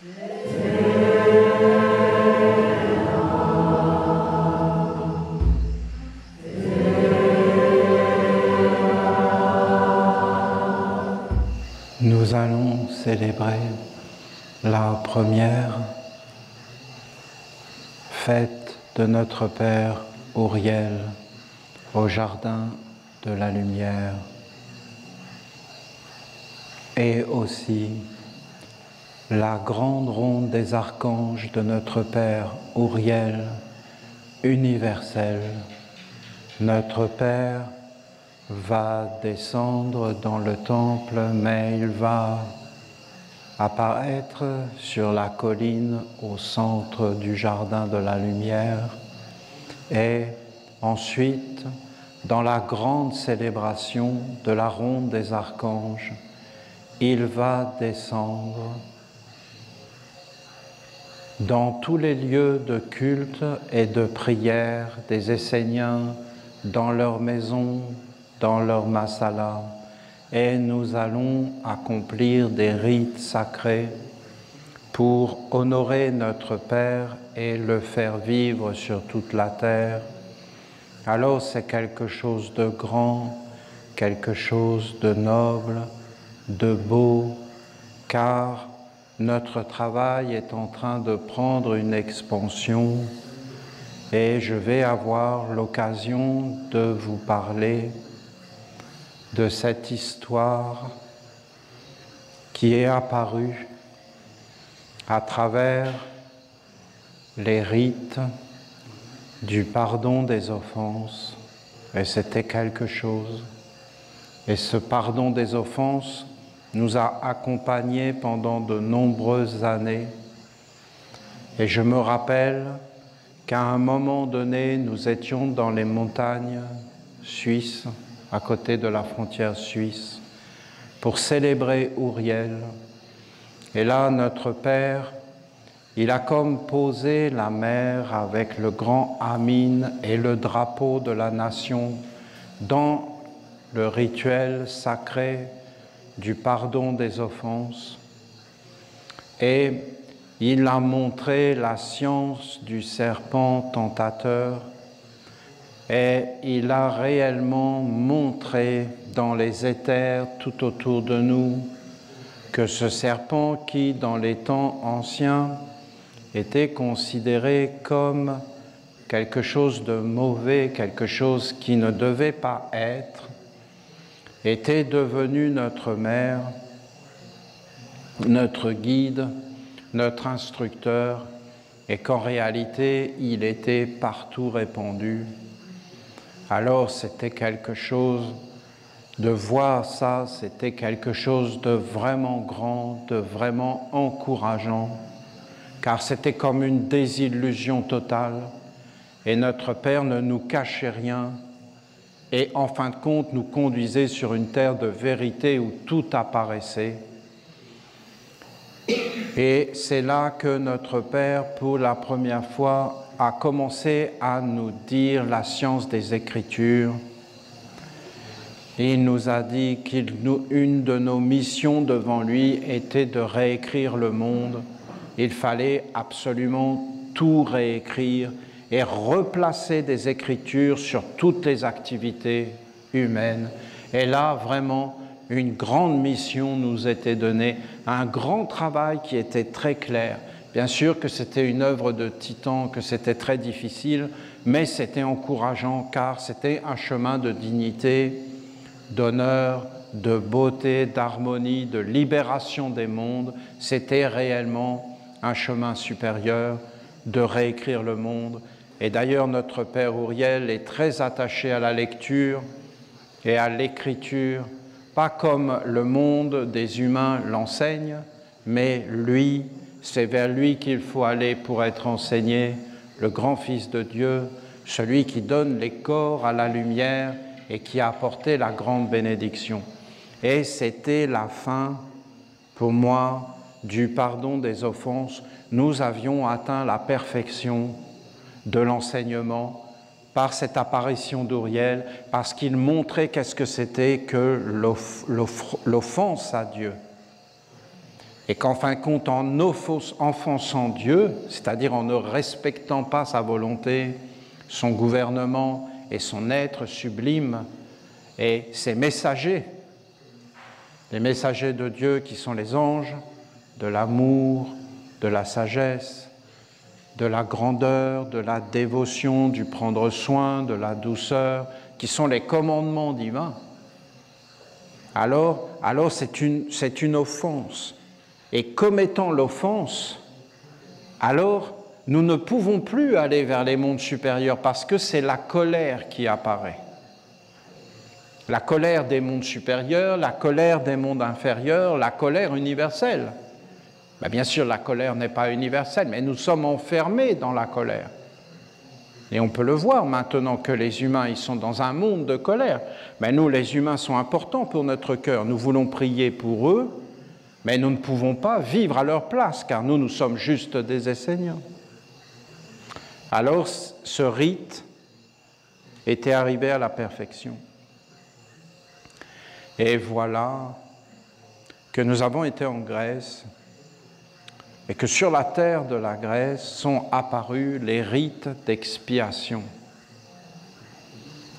Nous allons célébrer la première fête de notre Père Uriel au Jardin de la Lumière et aussi la grande ronde des archanges de notre Père Uriel universel. Notre Père va descendre dans le temple, mais il va apparaître sur la colline au centre du Jardin de la Lumière et ensuite dans la grande célébration de la ronde des archanges, il va descendre dans tous les lieux de culte et de prière des Esséniens, dans leurs maisons, dans leur masala, et nous allons accomplir des rites sacrés pour honorer notre Père et le faire vivre sur toute la terre. Alors c'est quelque chose de grand, quelque chose de noble, de beau, car notre travail est en train de prendre une expansion et je vais avoir l'occasion de vous parler de cette histoire qui est apparue à travers les rites du pardon des offenses. Et c'était quelque chose. Et ce pardon des offenses nous a accompagnés pendant de nombreuses années. Et je me rappelle qu'à un moment donné, nous étions dans les montagnes suisses, à côté de la frontière suisse, pour célébrer Uriel. Et là, notre Père, il a comme posé la mer avec le grand Amin et le drapeau de la nation dans le rituel sacré du pardon des offenses. Et il a montré la science du serpent tentateur et il a réellement montré dans les éthers tout autour de nous que ce serpent qui, dans les temps anciens, était considéré comme quelque chose de mauvais, quelque chose qui ne devait pas être, était devenu notre mère, notre guide, notre instructeur, et qu'en réalité, il était partout répandu. Alors c'était quelque chose, de voir ça, c'était quelque chose de vraiment grand, de vraiment encourageant, car c'était comme une désillusion totale, et notre Père ne nous cachait rien, et en fin de compte nous conduisait sur une terre de vérité où tout apparaissait. Et c'est là que notre Père, pour la première fois, a commencé à nous dire la science des Écritures. Et il nous a dit qu'une de nos missions devant lui était de réécrire le monde. Il fallait absolument tout réécrire et replacer des Écritures sur toutes les activités humaines. Et là, vraiment, une grande mission nous était donnée, un grand travail qui était très clair. Bien sûr que c'était une œuvre de titan, que c'était très difficile, mais c'était encourageant car c'était un chemin de dignité, d'honneur, de beauté, d'harmonie, de libération des mondes. C'était réellement un chemin supérieur de réécrire le monde. Et d'ailleurs, notre Père Uriel est très attaché à la lecture et à l'écriture, pas comme le monde des humains l'enseigne, mais lui, c'est vers lui qu'il faut aller pour être enseigné, le grand Fils de Dieu, celui qui donne les corps à la lumière et qui a apporté la grande bénédiction. Et c'était la fin, pour moi, du pardon des offenses. Nous avions atteint la perfection de l'enseignement par cette apparition d'Uriel, parce qu'il montrait qu'est-ce que c'était que l'offense à Dieu. Et qu'en fin de compte, en offensant Dieu, c'est-à-dire en ne respectant pas sa volonté, son gouvernement et son être sublime et ses messagers, les messagers de Dieu qui sont les anges, de l'amour, de la sagesse, de la grandeur, de la dévotion, du prendre soin, de la douceur, qui sont les commandements divins, alors c'est une offense. Et commettant l'offense, alors nous ne pouvons plus aller vers les mondes supérieurs parce que c'est la colère qui apparaît. La colère des mondes supérieurs, la colère des mondes inférieurs, la colère universelle. Ben bien sûr, la colère n'est pas universelle, mais nous sommes enfermés dans la colère. Et on peut le voir maintenant que les humains, ils sont dans un monde de colère. Mais nous, les humains, sont importants pour notre cœur. Nous voulons prier pour eux, mais nous ne pouvons pas vivre à leur place, car nous sommes juste des Esséniens. Alors, ce rite était arrivé à la perfection. Et voilà que nous avons été en Grèce et que sur la terre de la Grèce sont apparus les rites d'expiation.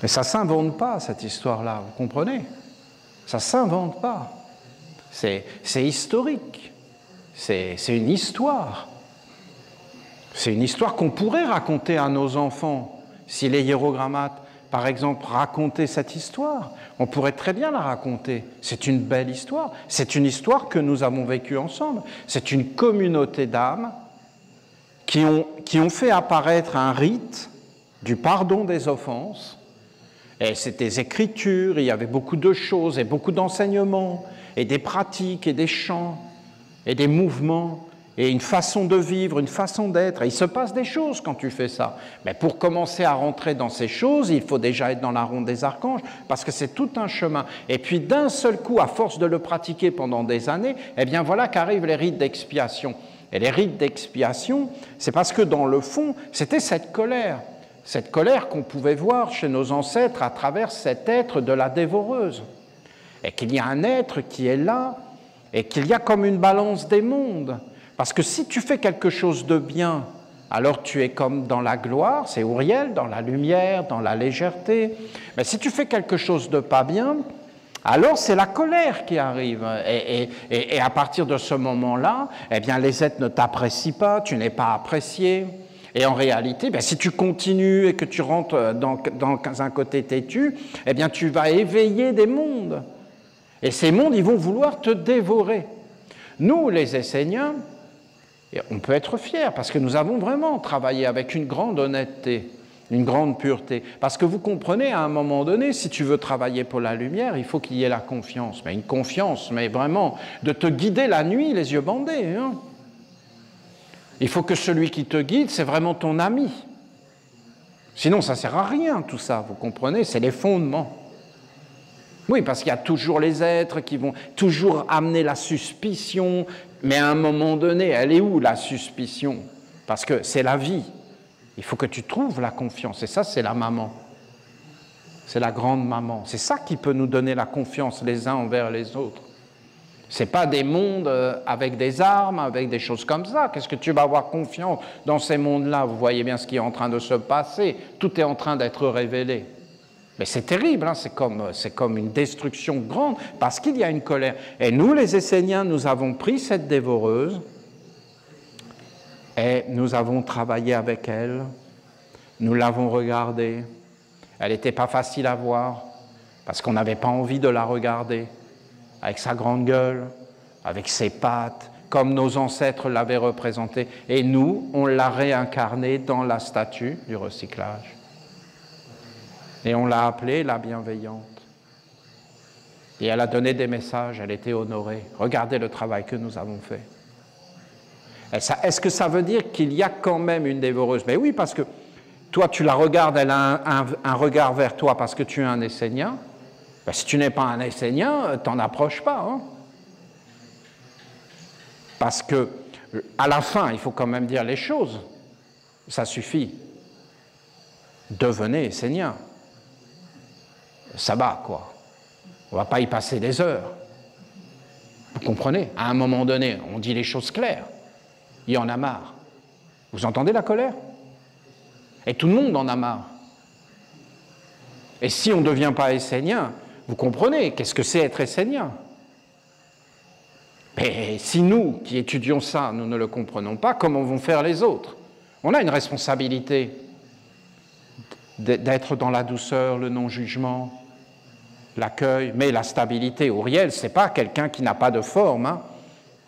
Et ça ne s'invente pas, cette histoire-là, vous comprenez? Ça ne s'invente pas. C'est historique. C'est une histoire. C'est une histoire qu'on pourrait raconter à nos enfants. Si les hiérogrammates, par exemple, racontaient cette histoire, on pourrait très bien la raconter. C'est une belle histoire. C'est une histoire que nous avons vécue ensemble. C'est une communauté d'âmes qui ont fait apparaître un rite du pardon des offenses. Et c'est des écritures, il y avait beaucoup de choses et beaucoup d'enseignements, et des pratiques et des chants et des mouvements et une façon de vivre, une façon d'être. Et il se passe des choses quand tu fais ça. Mais pour commencer à rentrer dans ces choses, il faut déjà être dans la ronde des archanges, parce que c'est tout un chemin. Et puis d'un seul coup, à force de le pratiquer pendant des années, eh bien voilà qu'arrivent les rites d'expiation. Et les rites d'expiation, c'est parce que dans le fond, c'était cette colère qu'on pouvait voir chez nos ancêtres à travers cet être de la dévoreuse. Et qu'il y a un être qui est là, et qu'il y a comme une balance des mondes. Parce que si tu fais quelque chose de bien, alors tu es comme dans la gloire, c'est Uriel, dans la lumière, dans la légèreté. Mais si tu fais quelque chose de pas bien, alors c'est la colère qui arrive. Et à partir de ce moment-là, eh bien les êtres ne t'apprécient pas, tu n'es pas apprécié. Et en réalité, ben, si tu continues et que tu rentres dans un côté têtu, eh bien tu vas éveiller des mondes. Et ces mondes, ils vont vouloir te dévorer. Nous, les Esséniens, on peut être fiers parce que nous avons vraiment travaillé avec une grande honnêteté, une grande pureté. Parce que vous comprenez, à un moment donné, si tu veux travailler pour la lumière, il faut qu'il y ait la confiance. Mais une confiance, mais vraiment, de te guider la nuit, les yeux bandés. Hein. Il faut que celui qui te guide, c'est vraiment ton ami. Sinon, ça ne sert à rien, tout ça, vous comprenez? C'est les fondements. Oui, parce qu'il y a toujours les êtres qui vont toujours amener la suspicion, mais à un moment donné, elle est où la suspicion? Parce que c'est la vie. Il faut que tu trouves la confiance, et ça, c'est la maman. C'est la grande maman. C'est ça qui peut nous donner la confiance les uns envers les autres. Ce n'est pas des mondes avec des armes, avec des choses comme ça. Qu'est-ce que tu vas avoir confiance dans ces mondes-là? Vous voyez bien ce qui est en train de se passer. Tout est en train d'être révélé. Mais c'est terrible, hein, c'est comme une destruction grande, parce qu'il y a une colère. Et nous, les Esséniens, nous avons pris cette dévoreuse et nous avons travaillé avec elle, nous l'avons regardée. Elle n'était pas facile à voir, parce qu'on n'avait pas envie de la regarder, avec sa grande gueule, avec ses pattes, comme nos ancêtres l'avaient représentée. Et nous, on l'a réincarnée dans la statue du recyclage. Et on l'a appelée la bienveillante. Et elle a donné des messages, elle était honorée. Regardez le travail que nous avons fait. Est-ce que ça veut dire qu'il y a quand même une dévoreuse? Mais oui, parce que toi, tu la regardes, elle a un regard vers toi parce que tu es un Essénien. Ben, si tu n'es pas un Essénien, t'en approches pas. Hein? Parce que, à la fin, il faut quand même dire les choses. Ça suffit. Devenez Essénien. Ça va, quoi. On ne va pas y passer des heures. Vous comprenez? À un moment donné, on dit les choses claires. Il y en a marre. Vous entendez la colère? Et tout le monde en a marre. Et si on ne devient pas essénien, vous comprenez, qu'est-ce que c'est être essénien? Mais si nous, qui étudions ça, nous ne le comprenons pas, comment vont faire les autres? On a une responsabilité d'être dans la douceur, le non-jugement, l'accueil, mais la stabilité. Uriel, ce n'est pas quelqu'un qui n'a pas de forme. Hein.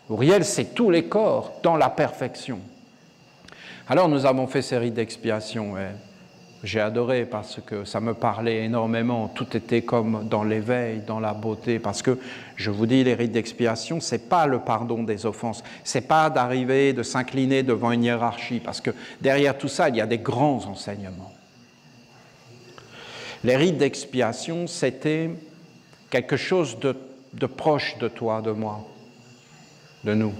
Uriel, c'est tous les corps dans la perfection. Alors nous avons fait ces rites d'expiation. J'ai adoré parce que ça me parlait énormément. Tout était comme dans l'éveil, dans la beauté. Parce que, je vous dis, les rites d'expiation, ce n'est pas le pardon des offenses. Ce n'est pas d'arriver, de s'incliner devant une hiérarchie. Parce que derrière tout ça, il y a des grands enseignements. Les rites d'expiation, c'était quelque chose de proche de toi, de moi, de nous.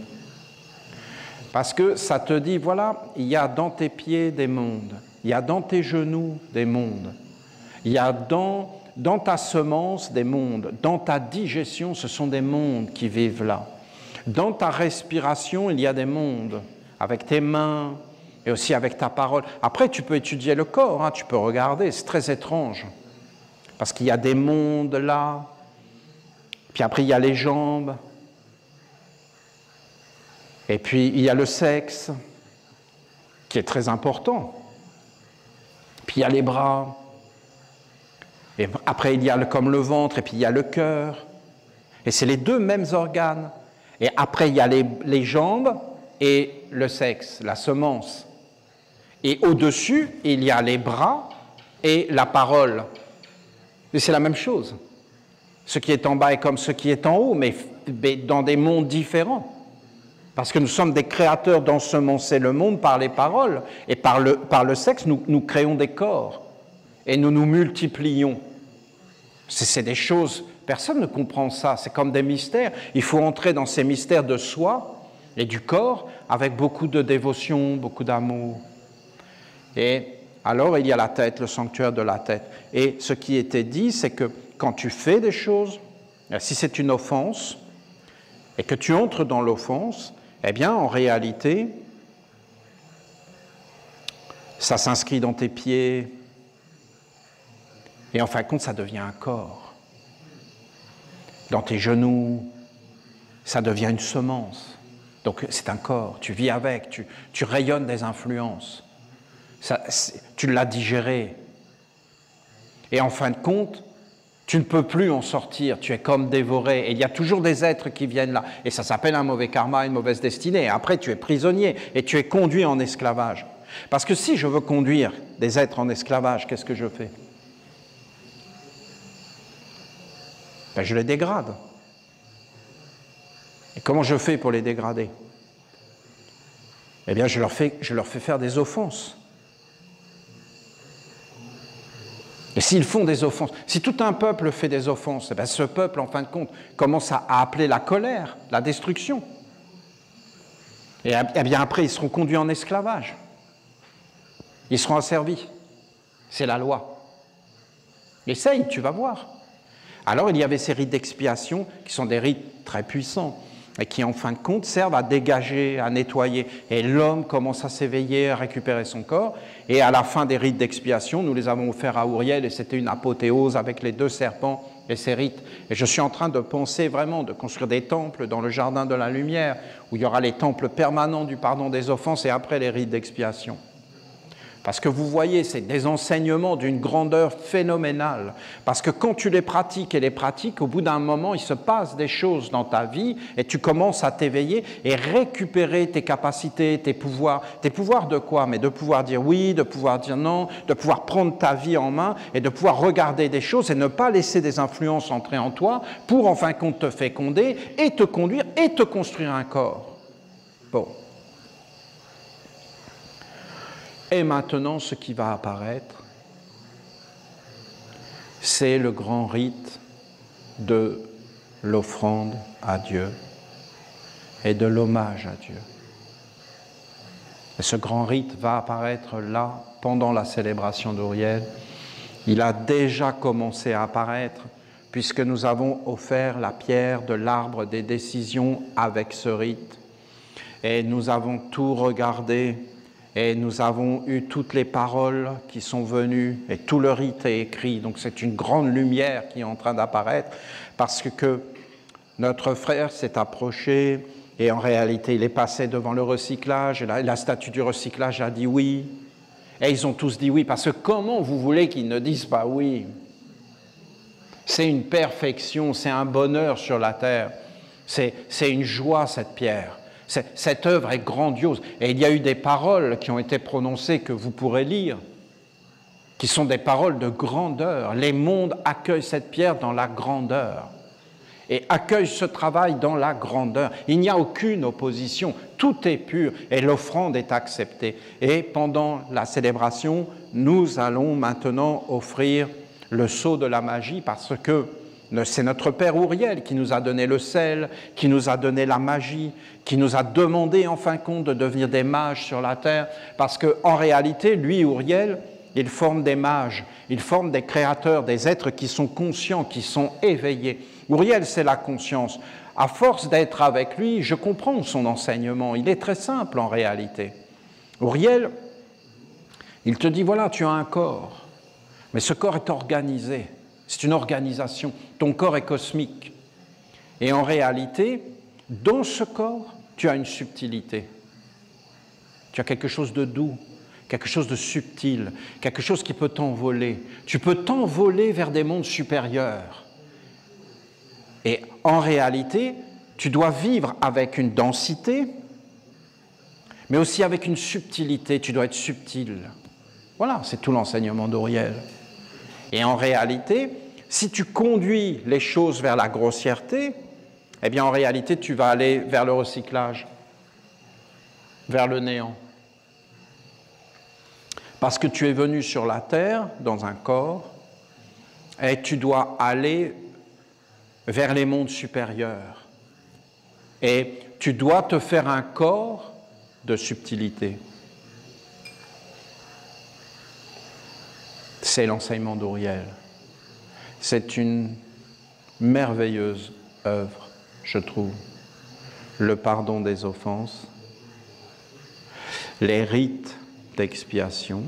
Parce que ça te dit, voilà, il y a dans tes pieds des mondes, il y a dans tes genoux des mondes, il y a dans ta semence des mondes, dans ta digestion, ce sont des mondes qui vivent là. Dans ta respiration, il y a des mondes, avec tes mains et aussi avec ta parole. Après, tu peux étudier le corps, hein, tu peux regarder, c'est très étrange. Parce qu'il y a des mondes là, puis après il y a les jambes, et puis il y a le sexe, qui est très important, puis il y a les bras, et après il y a comme le ventre, et puis il y a le cœur, et c'est les deux mêmes organes, et après il y a les jambes et le sexe, la semence, et au-dessus il y a les bras et la parole. Et c'est la même chose. Ce qui est en bas est comme ce qui est en haut, mais dans des mondes différents. Parce que nous sommes des créateurs d'ensemencer le monde par les paroles. Et par le sexe, nous créons des corps. Et nous nous multiplions. C'est des choses, personne ne comprend ça. C'est comme des mystères. Il faut entrer dans ces mystères de soi et du corps avec beaucoup de dévotion, beaucoup d'amour. Et alors, il y a la tête, le sanctuaire de la tête. Et ce qui était dit, c'est que quand tu fais des choses, si c'est une offense, et que tu entres dans l'offense, eh bien, en réalité, ça s'inscrit dans tes pieds, et en fin de compte, ça devient un corps. Dans tes genoux, ça devient une semence. Donc, c'est un corps, tu vis avec, tu rayonnes des influences. Ça, tu l'as digéré. Et en fin de compte, tu ne peux plus en sortir, tu es comme dévoré. Et il y a toujours des êtres qui viennent là. Et ça s'appelle un mauvais karma, une mauvaise destinée. Et après, tu es prisonnier et tu es conduit en esclavage. Parce que si je veux conduire des êtres en esclavage, qu'est-ce que je fais? Ben, je les dégrade. Et comment je fais pour les dégrader? Eh bien, je leur fais faire des offenses. Et s'ils font des offenses, si tout un peuple fait des offenses, eh bien ce peuple, en fin de compte, commence à appeler la colère, la destruction. Et eh bien après, ils seront conduits en esclavage. Ils seront asservis. C'est la loi. Essaye, tu vas voir. Alors, il y avait ces rites d'expiation qui sont des rites très puissants et qui, en fin de compte, servent à dégager, à nettoyer. Et l'homme commence à s'éveiller, à récupérer son corps. Et à la fin des rites d'expiation, nous les avons offerts à Uriel, et c'était une apothéose avec les 2 serpents et ces rites. Et je suis en train de penser vraiment de construire des temples dans le jardin de la lumière, où il y aura les temples permanents du pardon des offenses et après les rites d'expiation. Parce que vous voyez, c'est des enseignements d'une grandeur phénoménale. Parce que quand tu les pratiques, au bout d'un moment, il se passe des choses dans ta vie et tu commences à t'éveiller et récupérer tes capacités, tes pouvoirs. Tes pouvoirs de quoi? Mais de pouvoir dire oui, de pouvoir dire non, de pouvoir prendre ta vie en main et de pouvoir regarder des choses et ne pas laisser des influences entrer en toi pour, en fin de compte, te féconder et te conduire et te construire un corps. Bon. Et maintenant, ce qui va apparaître, c'est le grand rite de l'offrande à Dieu et de l'hommage à Dieu. Et ce grand rite va apparaître là, pendant la célébration d'Uriel. Il a déjà commencé à apparaître, puisque nous avons offert la pierre de l'arbre des décisions avec ce rite. Et nous avons tout regardé, et nous avons eu toutes les paroles qui sont venues, et tout le rite est écrit. Donc c'est une grande lumière qui est en train d'apparaître, parce que notre frère s'est approché, et en réalité il est passé devant le recyclage, et la statue du recyclage a dit oui. Et ils ont tous dit oui, parce que comment vous voulez qu'ils ne disent pas oui? C'est une perfection, c'est un bonheur sur la terre, c'est une joie cette pierre. Cette œuvre est grandiose. Et il y a eu des paroles qui ont été prononcées que vous pourrez lire, qui sont des paroles de grandeur. Les mondes accueillent cette pierre dans la grandeur et accueillent ce travail dans la grandeur. Il n'y a aucune opposition, tout est pur et l'offrande est acceptée. Et pendant la célébration, nous allons maintenant offrir le sceau de la magie, parce que c'est notre père Ouriel qui nous a donné le sel, qui nous a donné la magie, qui nous a demandé en fin de compte de devenir des mages sur la terre, parce qu'en réalité, lui, Ouriel, il forme des mages, il forme des créateurs, des êtres qui sont conscients, qui sont éveillés. Ouriel, c'est la conscience. À force d'être avec lui, je comprends son enseignement, il est très simple en réalité. Ouriel, il te dit, voilà, tu as un corps, mais ce corps est organisé. C'est une organisation. Ton corps est cosmique. Et en réalité, dans ce corps, tu as une subtilité. Tu as quelque chose de doux, quelque chose de subtil, quelque chose qui peut t'envoler. Tu peux t'envoler vers des mondes supérieurs. Et en réalité, tu dois vivre avec une densité, mais aussi avec une subtilité. Tu dois être subtil. Voilà, c'est tout l'enseignement d'Ouriel. Et en réalité, si tu conduis les choses vers la grossièreté, eh bien en réalité, tu vas aller vers le recyclage, vers le néant. Parce que tu es venu sur la terre, dans un corps, et tu dois aller vers les mondes supérieurs. Et tu dois te faire un corps de subtilité. C'est l'enseignement d'Ouriel. C'est une merveilleuse œuvre, je trouve. Le pardon des offenses, les rites d'expiation.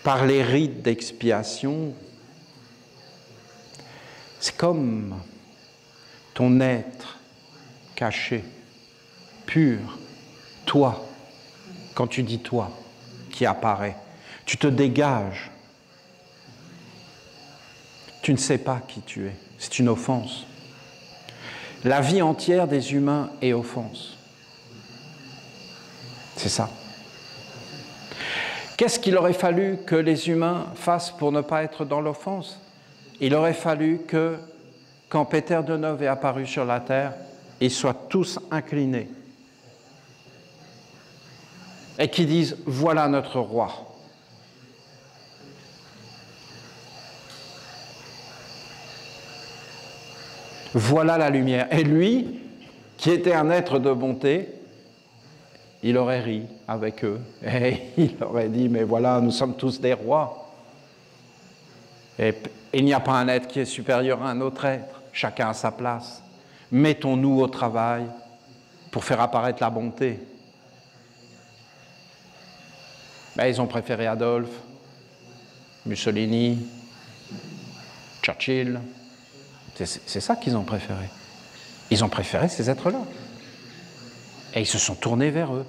Par les rites d'expiation, c'est comme ton être caché, pur, toi, quand tu dis toi, qui apparaît. Tu te dégages. Tu ne sais pas qui tu es. C'est une offense. La vie entière des humains est offense. C'est ça. Qu'est-ce qu'il aurait fallu que les humains fassent pour ne pas être dans l'offense? Il aurait fallu que, quand Péter de Neuve est apparu sur la terre, ils soient tous inclinés et qu'ils disent « Voilà notre roi ». Voilà la lumière. Et lui, qui était un être de bonté, il aurait ri avec eux. Et il aurait dit, mais voilà, nous sommes tous des rois. Et il n'y a pas un être qui est supérieur à un autre être. Chacun à sa place. Mettons-nous au travail pour faire apparaître la bonté. Ben, ils ont préféré Adolphe, Mussolini, Churchill. C'est ça qu'ils ont préféré. Ils ont préféré ces êtres-là. Et ils se sont tournés vers eux,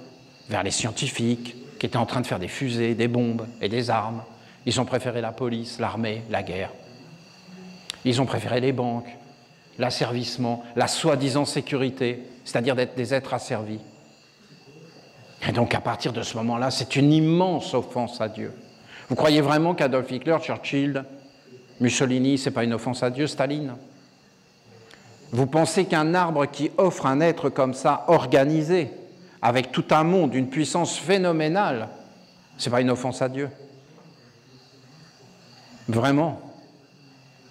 vers les scientifiques qui étaient en train de faire des fusées, des bombes et des armes. Ils ont préféré la police, l'armée, la guerre. Ils ont préféré les banques, l'asservissement, la soi-disant sécurité, c'est-à-dire d'être des êtres asservis. Et donc à partir de ce moment-là, c'est une immense offense à Dieu. Vous croyez vraiment qu'Adolf Hitler, Churchill, Mussolini, ce n'est pas une offense à Dieu, Staline? Vous pensez qu'un arbre qui offre un être comme ça, organisé, avec tout un monde, une puissance phénoménale, ce n'est pas une offense à Dieu? Vraiment?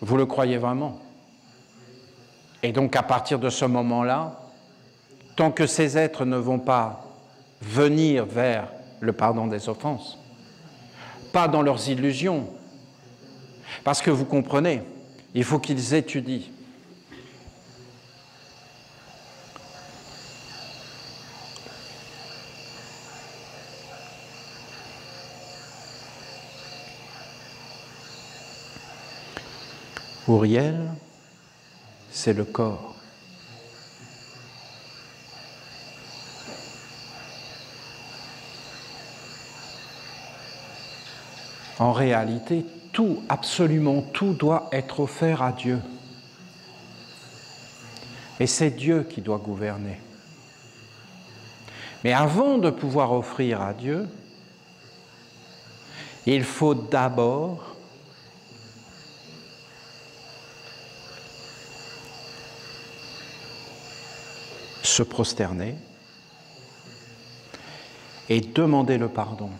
Vous le croyez vraiment? Et donc à partir de ce moment-là, tant que ces êtres ne vont pas venir vers le pardon des offenses, pas dans leurs illusions, parce que vous comprenez, Il faut qu'ils étudient. Uriel, c'est le corps. En réalité, tout, absolument tout, doit être offert à Dieu. Et c'est Dieu qui doit gouverner. Mais avant de pouvoir offrir à Dieu, il faut d'abord se prosterner et demander le pardon.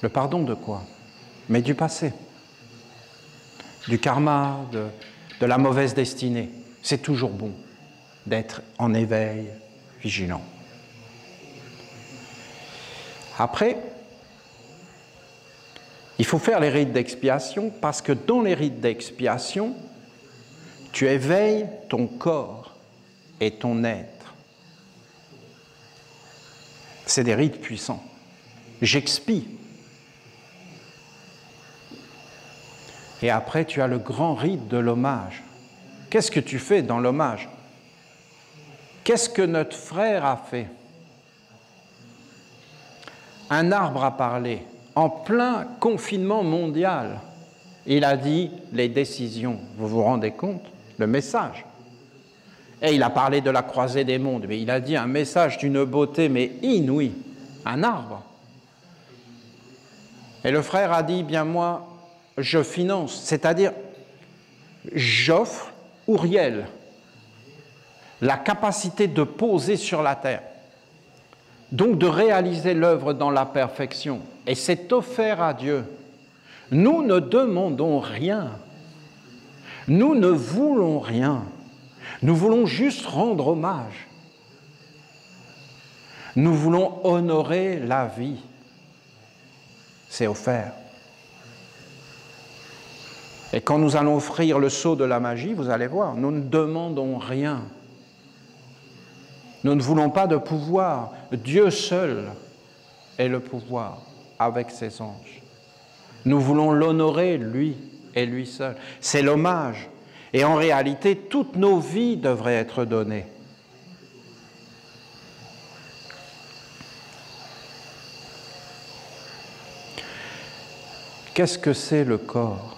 Le pardon de quoi? Mais du passé, du karma, de la mauvaise destinée. C'est toujours bon d'être en éveil, vigilant. Après, il faut faire les rites d'expiation parce que dans les rites d'expiation, tu éveilles ton corps et ton être. C'est des rites puissants. J'expie. Et après, tu as le grand rite de l'hommage. Qu'est-ce que tu fais dans l'hommage? Qu'est-ce que notre frère a fait? Un arbre a parlé. En plein confinement mondial, il a dit les décisions. Vous vous rendez compte? Le message. Et il a parlé de la croisée des mondes, mais il a dit un message d'une beauté mais inouïe. Un arbre. Et le frère a dit, bien moi, je finance, c'est-à-dire j'offre Uriel la capacité de poser sur la terre, donc de réaliser l'œuvre dans la perfection. Et c'est offert à Dieu. Nous ne demandons rien. Nous ne voulons rien. Nous voulons juste rendre hommage. Nous voulons honorer la vie. C'est offert. Et quand nous allons offrir le sceau de la magie, vous allez voir, nous ne demandons rien. Nous ne voulons pas de pouvoir. Dieu seul est le pouvoir avec ses anges. Nous voulons l'honorer, lui et lui seul. C'est l'hommage. Et en réalité, toutes nos vies devraient être données. Qu'est-ce que c'est le corps?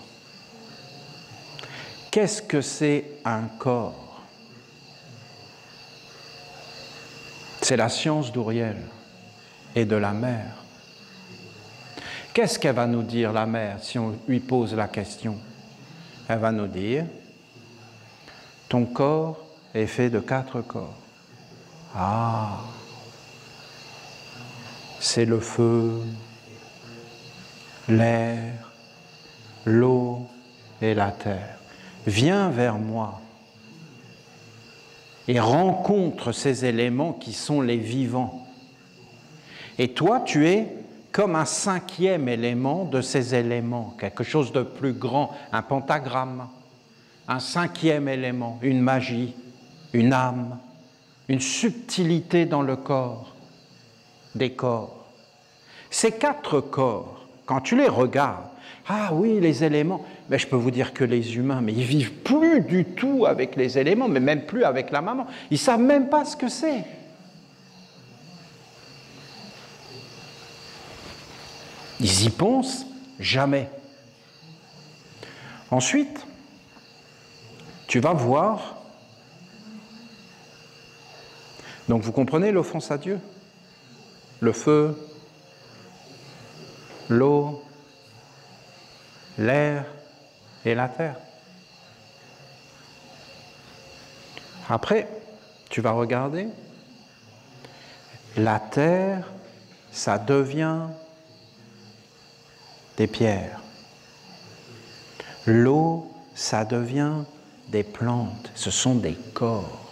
Qu'est-ce que c'est un corps? C'est la science d'Uriel et de la mère. Qu'est-ce qu'elle va nous dire, la mère, si on lui pose la question? Elle va nous dire, ton corps est fait de 4 corps. Ah, c'est le feu, l'air, l'eau et la terre. Viens vers moi et rencontre ces éléments qui sont les vivants. Et toi, tu es comme un 5e élément de ces éléments, quelque chose de plus grand, un pentagramme, un 5e élément, une magie, une âme, une subtilité dans le corps, des corps. Ces 4 corps, quand tu les regardes, ah oui, les éléments, mais je peux vous dire que les humains, mais ils vivent plus du tout avec les éléments, mais même plus avec la maman. Ils ne savent même pas ce que c'est. Ils y pensent jamais. Ensuite, tu vas voir. Donc vous comprenez l'offense à Dieu? Le feu, l'eau, l'air et la terre. Après, tu vas regarder. La terre, ça devient des pierres. L'eau, ça devient des plantes. Ce sont des corps.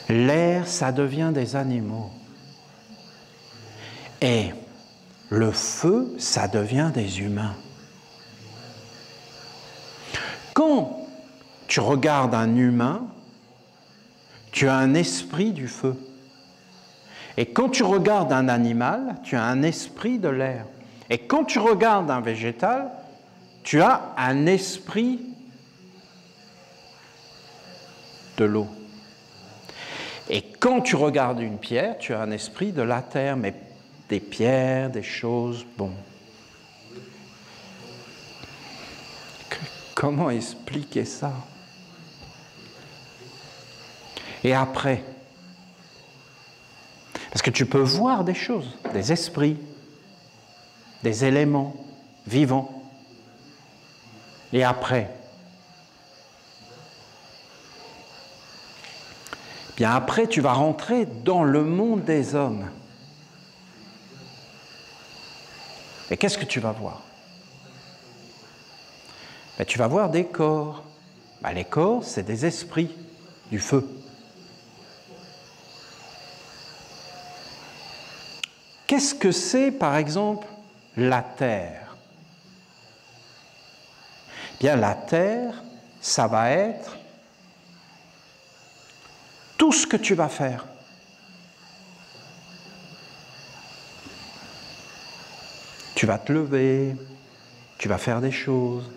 L'air, ça devient des animaux. Et le feu, ça devient des humains. tu regardes un humain, tu as un esprit du feu. Et quand tu regardes un animal, tu as un esprit de l'air. Et quand tu regardes un végétal, tu as un esprit de l'eau. Et quand tu regardes une pierre, tu as un esprit de la terre, mais des pierres, des choses, bon. Comment expliquer ça? Et après, parce que tu peux voir des choses, des esprits, des éléments vivants. Et après, bien après, tu vas rentrer dans le monde des hommes. Et qu'est-ce que tu vas voir? Ben, tu vas voir des corps. Ben, les corps, c'est des esprits du feu. Qu'est-ce que c'est, par exemple, la terre? Bien, la terre, ça va être tout ce que tu vas faire. Tu vas te lever, tu vas faire des choses.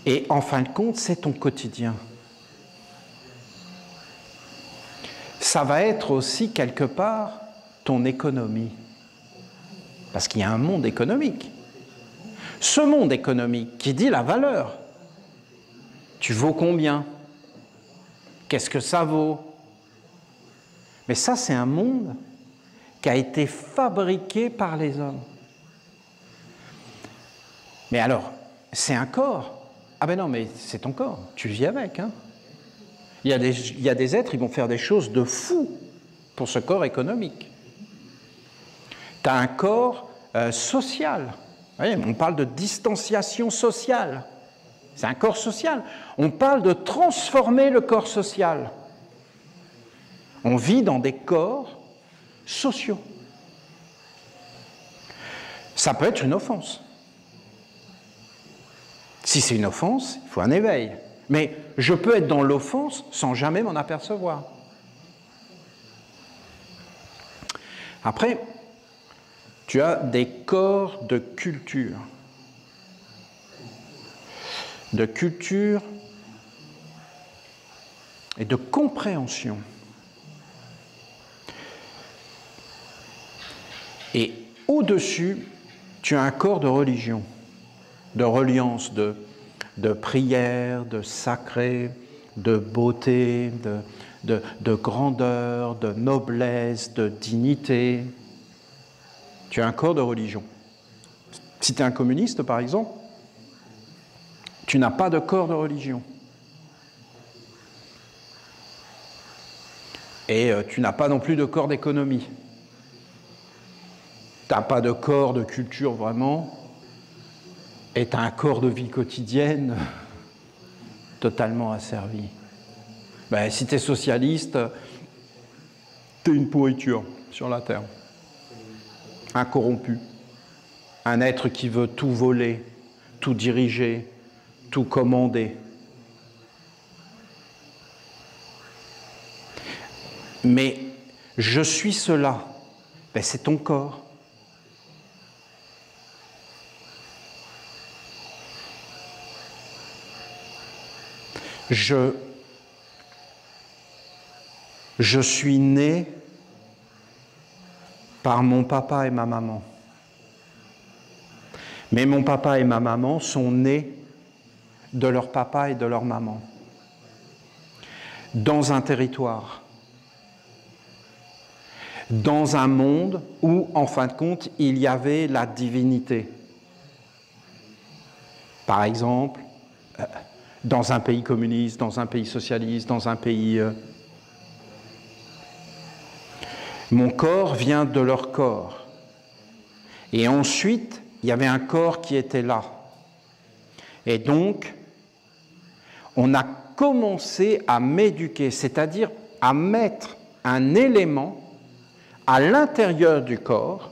Et en fin de compte, c'est ton quotidien. Ça va être aussi quelque part ton économie. Parce qu'il y a un monde économique. Ce monde économique qui dit la valeur. Tu vaux combien? Qu'est-ce que ça vaut? Mais ça, c'est un monde qui a été fabriqué par les hommes. Mais alors, c'est un corps. Ah ben non, mais c'est ton corps, tu vis avec. Hein. Il y a des êtres, ils vont faire des choses de fou pour ce corps économique. Tu as un corps social. Vous voyez, on parle de distanciation sociale. C'est un corps social. On parle de transformer le corps social. On vit dans des corps sociaux. Ça peut être une offense. Si c'est une offense, il faut un éveil. Mais je peux être dans l'offense sans jamais m'en apercevoir. Après, tu as des corps de culture. De culture et de compréhension. Et au-dessus, tu as un corps de religion, de reliance, de prière, de sacré, de beauté, de grandeur, de noblesse, de dignité. Tu as un corps de religion. Si tu es un communiste, par exemple, tu n'as pas de corps de religion. Et tu n'as pas non plus de corps d'économie. Tu n'as pas de corps de culture vraiment. Et tu as un corps de vie quotidienne totalement asservi. Ben, si tu es socialiste, tu es une pourriture sur la terre. Un corrompu. Un être qui veut tout voler, tout diriger, tout commander. Mais je suis cela. Ben, c'est ton corps. Je suis né par mon papa et ma maman. Mais mon papa et ma maman sont nés de leur papa et de leur maman, dans un territoire, dans un monde où, en fin de compte, il y avait la divinité. Par exemple, dans un pays communiste, dans un pays socialiste, dans un pays... Mon corps vient de leur corps. Et ensuite, il y avait un corps qui était là. Et donc, on a commencé à m'éduquer, c'est-à-dire à mettre un élément à l'intérieur du corps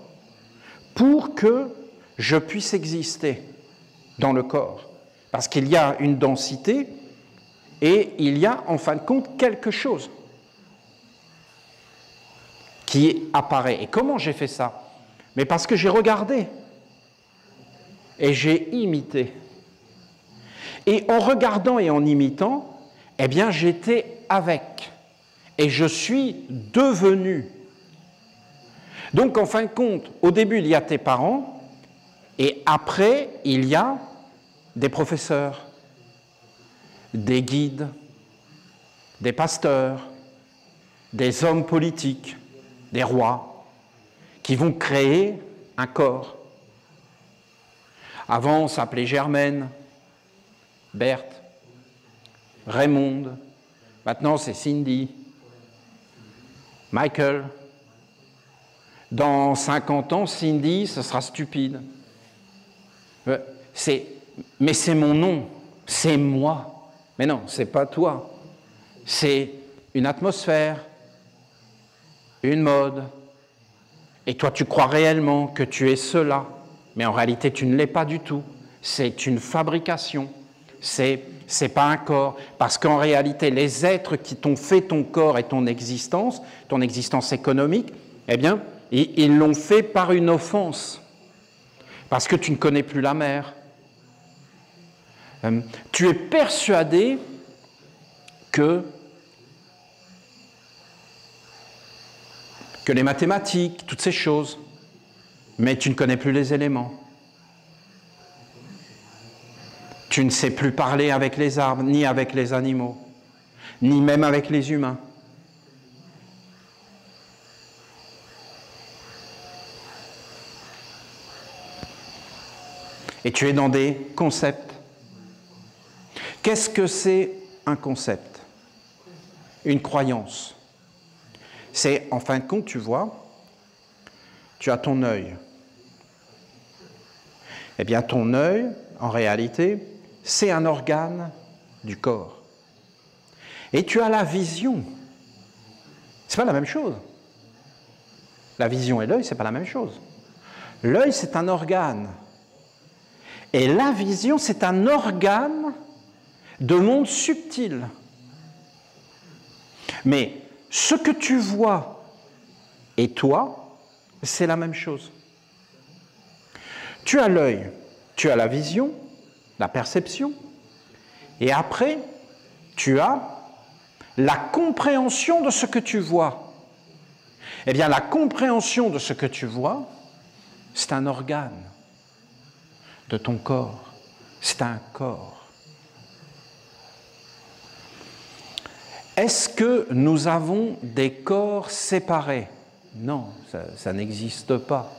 pour que je puisse exister dans le corps. Parce qu'il y a une densité Et il y a en fin de compte quelque chose qui apparaît. Et comment j'ai fait ça? Mais parce que j'ai regardé et j'ai imité. Et en regardant et en imitant, eh bien j'étais avec et je suis devenu. Donc en fin de compte, au début il y a tes parents et après il y a des professeurs, des guides, des pasteurs, des hommes politiques, des rois, qui vont créer un corps. Avant, on s'appelait Germaine, Berthe, Raymonde, maintenant c'est Cindy, Michael. Dans 50 ans, Cindy, ce sera stupide. Mais c'est mon nom, c'est moi. Mais non, c'est pas toi. C'est une atmosphère, une mode. Et toi, tu crois réellement que tu es cela. Mais en réalité, tu ne l'es pas du tout. C'est une fabrication. C'est pas un corps. Parce qu'en réalité, les êtres qui t'ont fait ton corps et ton existence économique, eh bien, ils l'ont fait par une offense. Parce que tu ne connais plus la mer. Tu es persuadé que les mathématiques, toutes ces choses, mais tu ne connais plus les éléments. Tu ne sais plus parler avec les arbres, ni avec les animaux, ni même avec les humains. Et tu es dans des concepts. Qu'est-ce que c'est un concept? Une croyance. C'est, en fin de compte, tu vois, tu as ton œil. Eh bien, ton œil, en réalité, c'est un organe du corps. Et tu as la vision. C'est pas la même chose. La vision et l'œil, c'est pas la même chose. L'œil, c'est un organe. Et la vision, c'est un organe de monde subtil. Mais ce que tu vois et toi, c'est la même chose. Tu as l'œil, tu as la vision, la perception, et après, tu as la compréhension de ce que tu vois. Eh bien, la compréhension de ce que tu vois, c'est un organe de ton corps. C'est un corps. Est-ce que nous avons des corps séparés? Non, ça n'existe pas.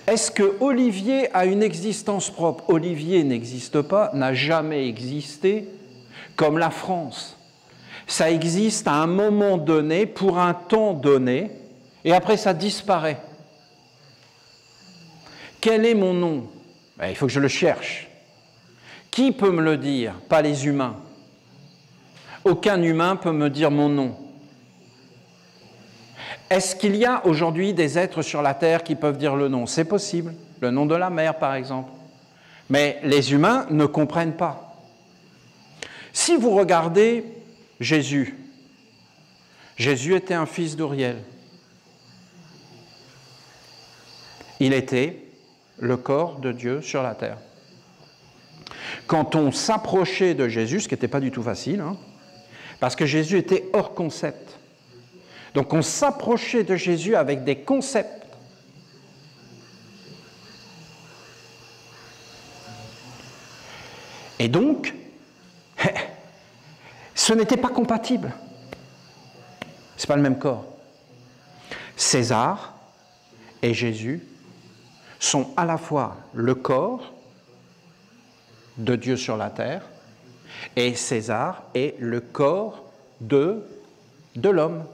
Est-ce que Olivier a une existence propre? Olivier n'existe pas, n'a jamais existé, comme la France. Ça existe à un moment donné, pour un temps donné, et après ça disparaît. Quel est mon nom? Il faut que je le cherche. Qui peut me le dire? Pas les humains. Aucun humain peut me dire mon nom. Est-ce qu'il y a aujourd'hui des êtres sur la Terre qui peuvent dire le nom? C'est possible. Le nom de la mer, par exemple. Mais les humains ne comprennent pas. Si vous regardez Jésus, Jésus était un fils d'Uriel. Il était le corps de Dieu sur la terre. Quand on s'approchait de Jésus, ce qui n'était pas du tout facile, parce que Jésus était hors concept. Donc on s'approchait de Jésus avec des concepts. Et donc, ce n'était pas compatible. Ce n'est pas le même corps. César et Jésus sont à la fois le corps de Dieu sur la terre et César est le corps de l'homme.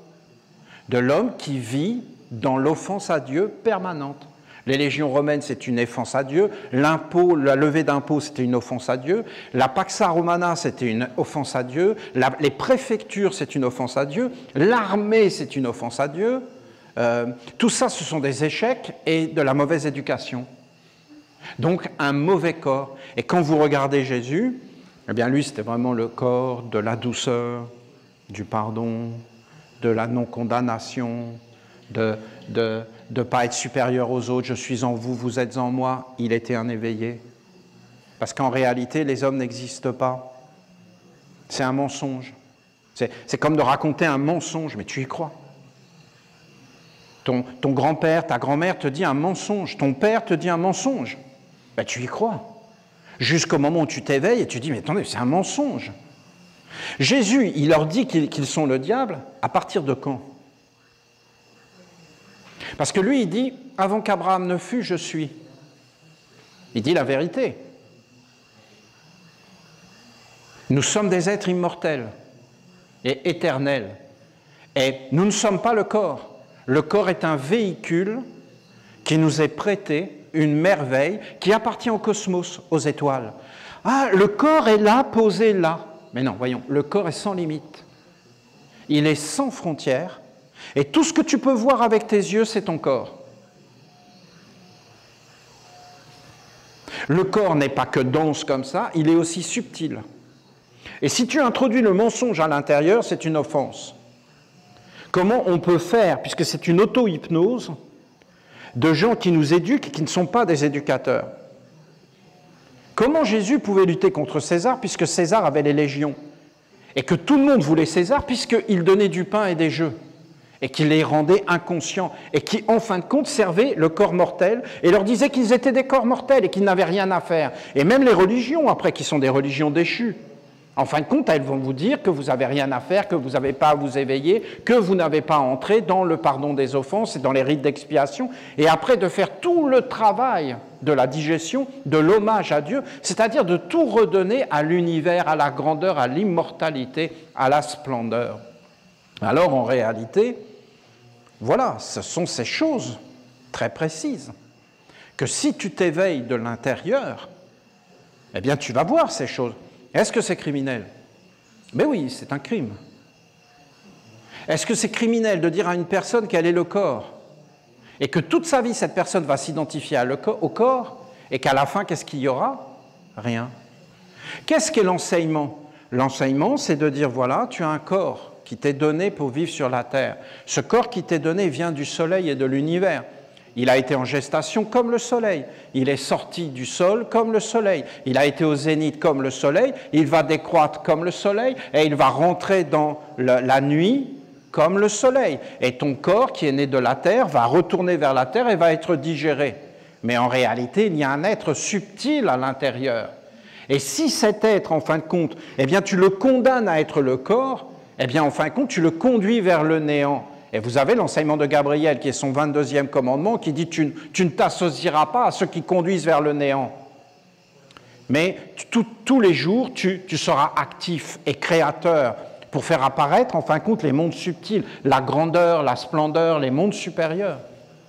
De l'homme qui vit dans l'offense à Dieu permanente. Les légions romaines, c'est une offense à Dieu. L'impôt, la levée d'impôts, c'était une offense à Dieu. La Pax Romana, c'était une offense à Dieu. Les préfectures, c'est une offense à Dieu. L'armée, c'est une offense à Dieu. Tout ça, ce sont des échecs et de la mauvaise éducation. Donc, un mauvais corps. Et quand vous regardez Jésus, Eh bien, lui, c'était vraiment le corps de la douceur, du pardon, de la non-condamnation, de ne pas être supérieur aux autres. Je suis en vous, vous êtes en moi. Il était un éveillé. Parce qu'en réalité, les hommes n'existent pas. C'est un mensonge. C'est comme de raconter un mensonge, mais tu y crois. Ton grand-père, ta grand-mère te dit un mensonge. Ton père te dit un mensonge. Ben, tu y crois. Jusqu'au moment où tu t'éveilles et tu dis, mais attendez, c'est un mensonge. Jésus, il leur dit qu'ils sont le diable, à partir de quand? Parce que lui, il dit, avant qu'Abraham ne fût, je suis. Il dit la vérité. Nous sommes des êtres immortels et éternels. Et nous ne sommes pas le corps. Le corps est un véhicule qui nous est prêté, une merveille, qui appartient au cosmos, aux étoiles. Ah, le corps est là, posé là. Mais non, voyons, le corps est sans limite. Il est sans frontières. Et tout ce que tu peux voir avec tes yeux, c'est ton corps. Le corps n'est pas que dense comme ça, il est aussi subtil. Et si tu introduis le mensonge à l'intérieur, c'est une offense. Comment on peut faire, puisque c'est une auto-hypnose, de gens qui nous éduquent et qui ne sont pas des éducateurs? Comment Jésus pouvait lutter contre César, puisque César avait les légions, et que tout le monde voulait César, puisqu'il donnait du pain et des jeux, et qu'il les rendait inconscients, et qui, en fin de compte, servait le corps mortel, et leur disait qu'ils étaient des corps mortels, et qu'ils n'avaient rien à faire. Et même les religions, après, qui sont des religions déchues, en fin de compte, elles vont vous dire que vous n'avez rien à faire, que vous n'avez pas à vous éveiller, que vous n'avez pas à entrer dans le pardon des offenses et dans les rites d'expiation, et après de faire tout le travail de la digestion, de l'hommage à Dieu, c'est-à-dire de tout redonner à l'univers, à la grandeur, à l'immortalité, à la splendeur. Alors en réalité, voilà, ce sont ces choses très précises, que si tu t'éveilles de l'intérieur, eh bien tu vas voir ces choses. Est-ce que c'est criminel? Mais oui, c'est un crime. Est-ce que c'est criminel de dire à une personne qu'elle est le corps et que toute sa vie, cette personne va s'identifier au corps et qu'à la fin, qu'est-ce qu'il y aura? Rien. Qu'est-ce qu'est l'enseignement? L'enseignement, c'est de dire, voilà, tu as un corps qui t'est donné pour vivre sur la terre. Ce corps qui t'est donné vient du soleil et de l'univers. Il a été en gestation comme le soleil. Il est sorti du sol comme le soleil. Il a été au zénith comme le soleil. Il va décroître comme le soleil. Et il va rentrer dans la nuit comme le soleil. Et ton corps, qui est né de la terre, va retourner vers la terre et va être digéré. Mais en réalité, il y a un être subtil à l'intérieur. Et si cet être, en fin de compte, eh bien, tu le condamnes à être le corps, eh bien, en fin de compte, tu le conduis vers le néant. Et vous avez l'enseignement de Gabriel, qui est son 22e commandement, qui dit « Tu ne t'associeras pas à ceux qui conduisent vers le néant. » Mais tous les jours, tu seras actif et créateur pour faire apparaître, en fin de compte, les mondes subtils, la grandeur, la splendeur, les mondes supérieurs.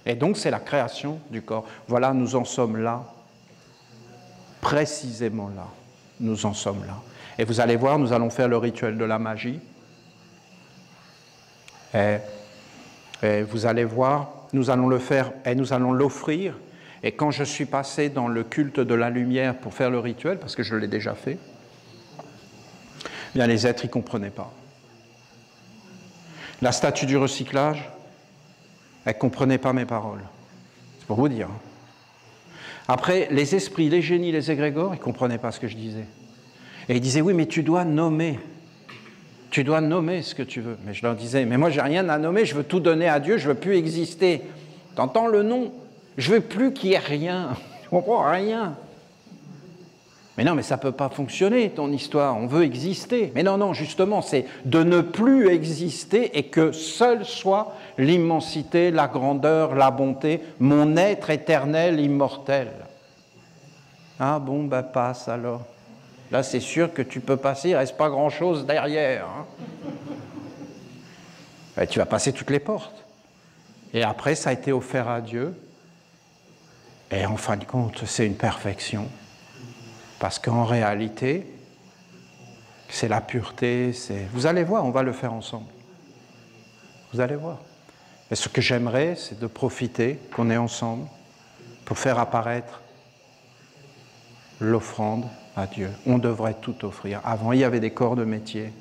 Et donc, c'est la création du corps. Voilà, nous en sommes là, précisément là. Nous en sommes là. Et vous allez voir, nous allons faire le rituel de la magie. Et vous allez voir, nous allons le faire et nous allons l'offrir. Et quand je suis passé dans le culte de la lumière pour faire le rituel, parce que je l'ai déjà fait, bien les êtres n'y comprenaient pas. La statue du recyclage, elle ne comprenait pas mes paroles. C'est pour vous dire. Après, les esprits, les génies, les égrégores, ils ne comprenaient pas ce que je disais. Et ils disaient, oui, mais tu dois nommer. Tu dois nommer ce que tu veux. Mais je leur disais, mais moi, je n'ai rien à nommer, je veux tout donner à Dieu, je ne veux plus exister. T'entends le nom? Je ne veux plus qu'il y ait rien. Je ne comprends rien. Mais non, mais ça ne peut pas fonctionner, ton histoire. On veut exister. Mais non, non, justement, c'est de ne plus exister et que seule soit l'immensité, la grandeur, la bonté, mon être éternel, immortel. Ah bon, ben passe alors. Là, c'est sûr que tu peux passer, il ne reste pas grand-chose derrière. Et tu vas passer toutes les portes. Et après, ça a été offert à Dieu. Et en fin de compte, c'est une perfection. Parce qu'en réalité, c'est la pureté, c'est... Vous allez voir, on va le faire ensemble. Vous allez voir. Et ce que j'aimerais, c'est de profiter qu'on est ensemble pour faire apparaître l'offrande à Dieu. On devrait tout offrir. Avant, il y avait des corps de métier.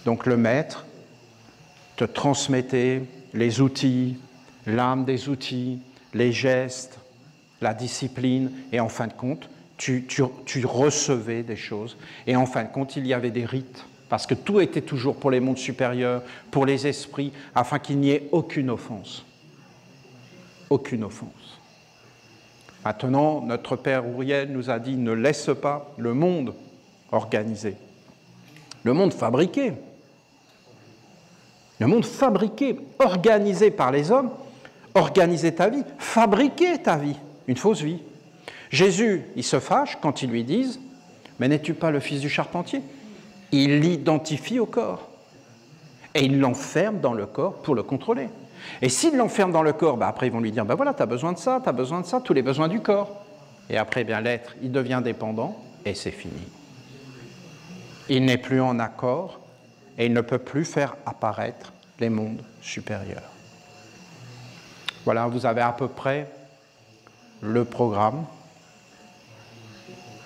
Donc le maître te transmettait les outils, l'âme des outils, les gestes, la discipline, et en fin de compte, tu recevais des choses. Et en fin de compte, il y avait des rites, parce que tout était toujours pour les mondes supérieurs, pour les esprits, afin qu'il n'y ait aucune offense. Aucune offense. Maintenant, notre Père Ouriel nous a dit, ne laisse pas le monde organisé, le monde fabriqué, organisé par les hommes, organiser ta vie, fabriquer ta vie, une fausse vie. Jésus, il se fâche quand ils lui disent « Mais n'es-tu pas le fils du charpentier ?» Il l'identifie au corps et il l'enferme dans le corps pour le contrôler. Et s'il l'enferme dans le corps, après ils vont lui dire « Voilà, tu as besoin de ça, tous les besoins du corps. » Et après, l'être, il devient dépendant et c'est fini. Il n'est plus en accord et il ne peut plus faire apparaître les mondes supérieurs. Voilà, vous avez à peu près le programme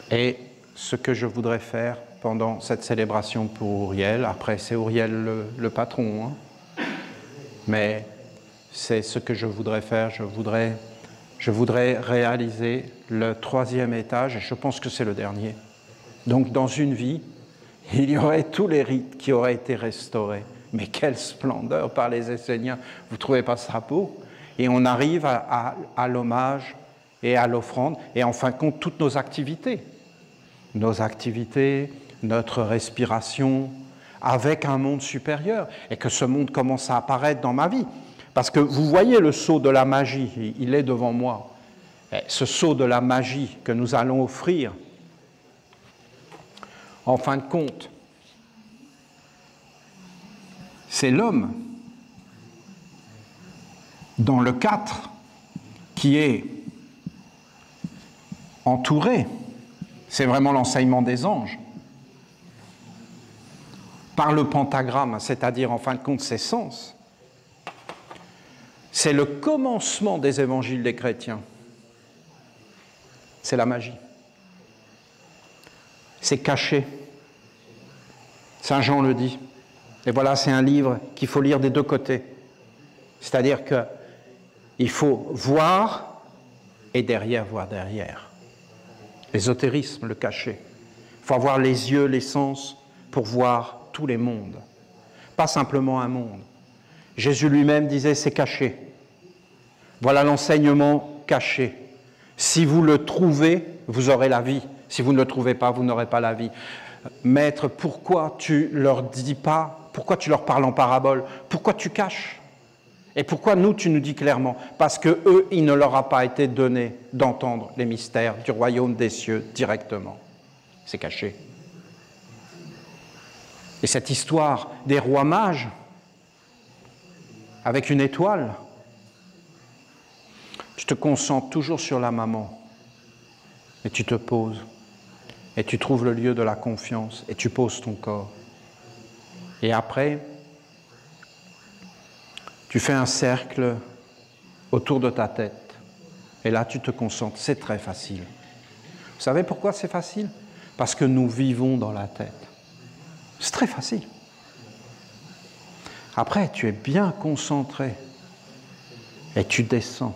et ce que je voudrais faire pendant cette célébration pour Ouriel. Après, c'est Ouriel le patron, hein. Mais c'est ce que je voudrais faire. Je voudrais réaliser le 3e étage, et je pense que c'est le dernier. Donc, dans une vie, il y aurait tous les rites qui auraient été restaurés. Mais quelle splendeur par les Esséniens! Vous ne trouvez pas ça beau? Et on arrive à l'hommage et à l'offrande, et en fin de compte, toutes nos activités, notre respiration, avec un monde supérieur, et que ce monde commence à apparaître dans ma vie. Parce que vous voyez le sceau de la magie, il est devant moi. Ce sceau de la magie que nous allons offrir, en fin de compte, c'est l'homme, dans le 4, qui est entouré, c'est vraiment l'enseignement des anges, par le pentagramme, c'est-à-dire en fin de compte ses sens. C'est le commencement des évangiles des chrétiens. C'est la magie. C'est caché. Saint Jean le dit. Et voilà, c'est un livre qu'il faut lire des deux côtés. C'est-à-dire qu'il faut voir et derrière voir derrière. L'ésotérisme, le caché. Il faut avoir les yeux, les sens pour voir tous les mondes. Pas simplement un monde. Jésus lui-même disait, c'est caché. Voilà l'enseignement caché. Si vous le trouvez, vous aurez la vie. Si vous ne le trouvez pas, vous n'aurez pas la vie. Maître, pourquoi tu leur dis pas, pourquoi tu leur parles en parabole? Pourquoi tu caches? Et pourquoi nous, tu nous dis clairement? Parce que eux, il ne leur a pas été donné d'entendre les mystères du royaume des cieux directement. C'est caché. Et cette histoire des rois mages, avec une étoile, tu te concentres toujours sur la maman, et tu te poses, et tu trouves le lieu de la confiance, et tu poses ton corps. Et après, tu fais un cercle autour de ta tête, et là tu te concentres, c'est très facile. Vous savez pourquoi c'est facile? Parce que nous vivons dans la tête. C'est très facile. Après, tu es bien concentré et tu descends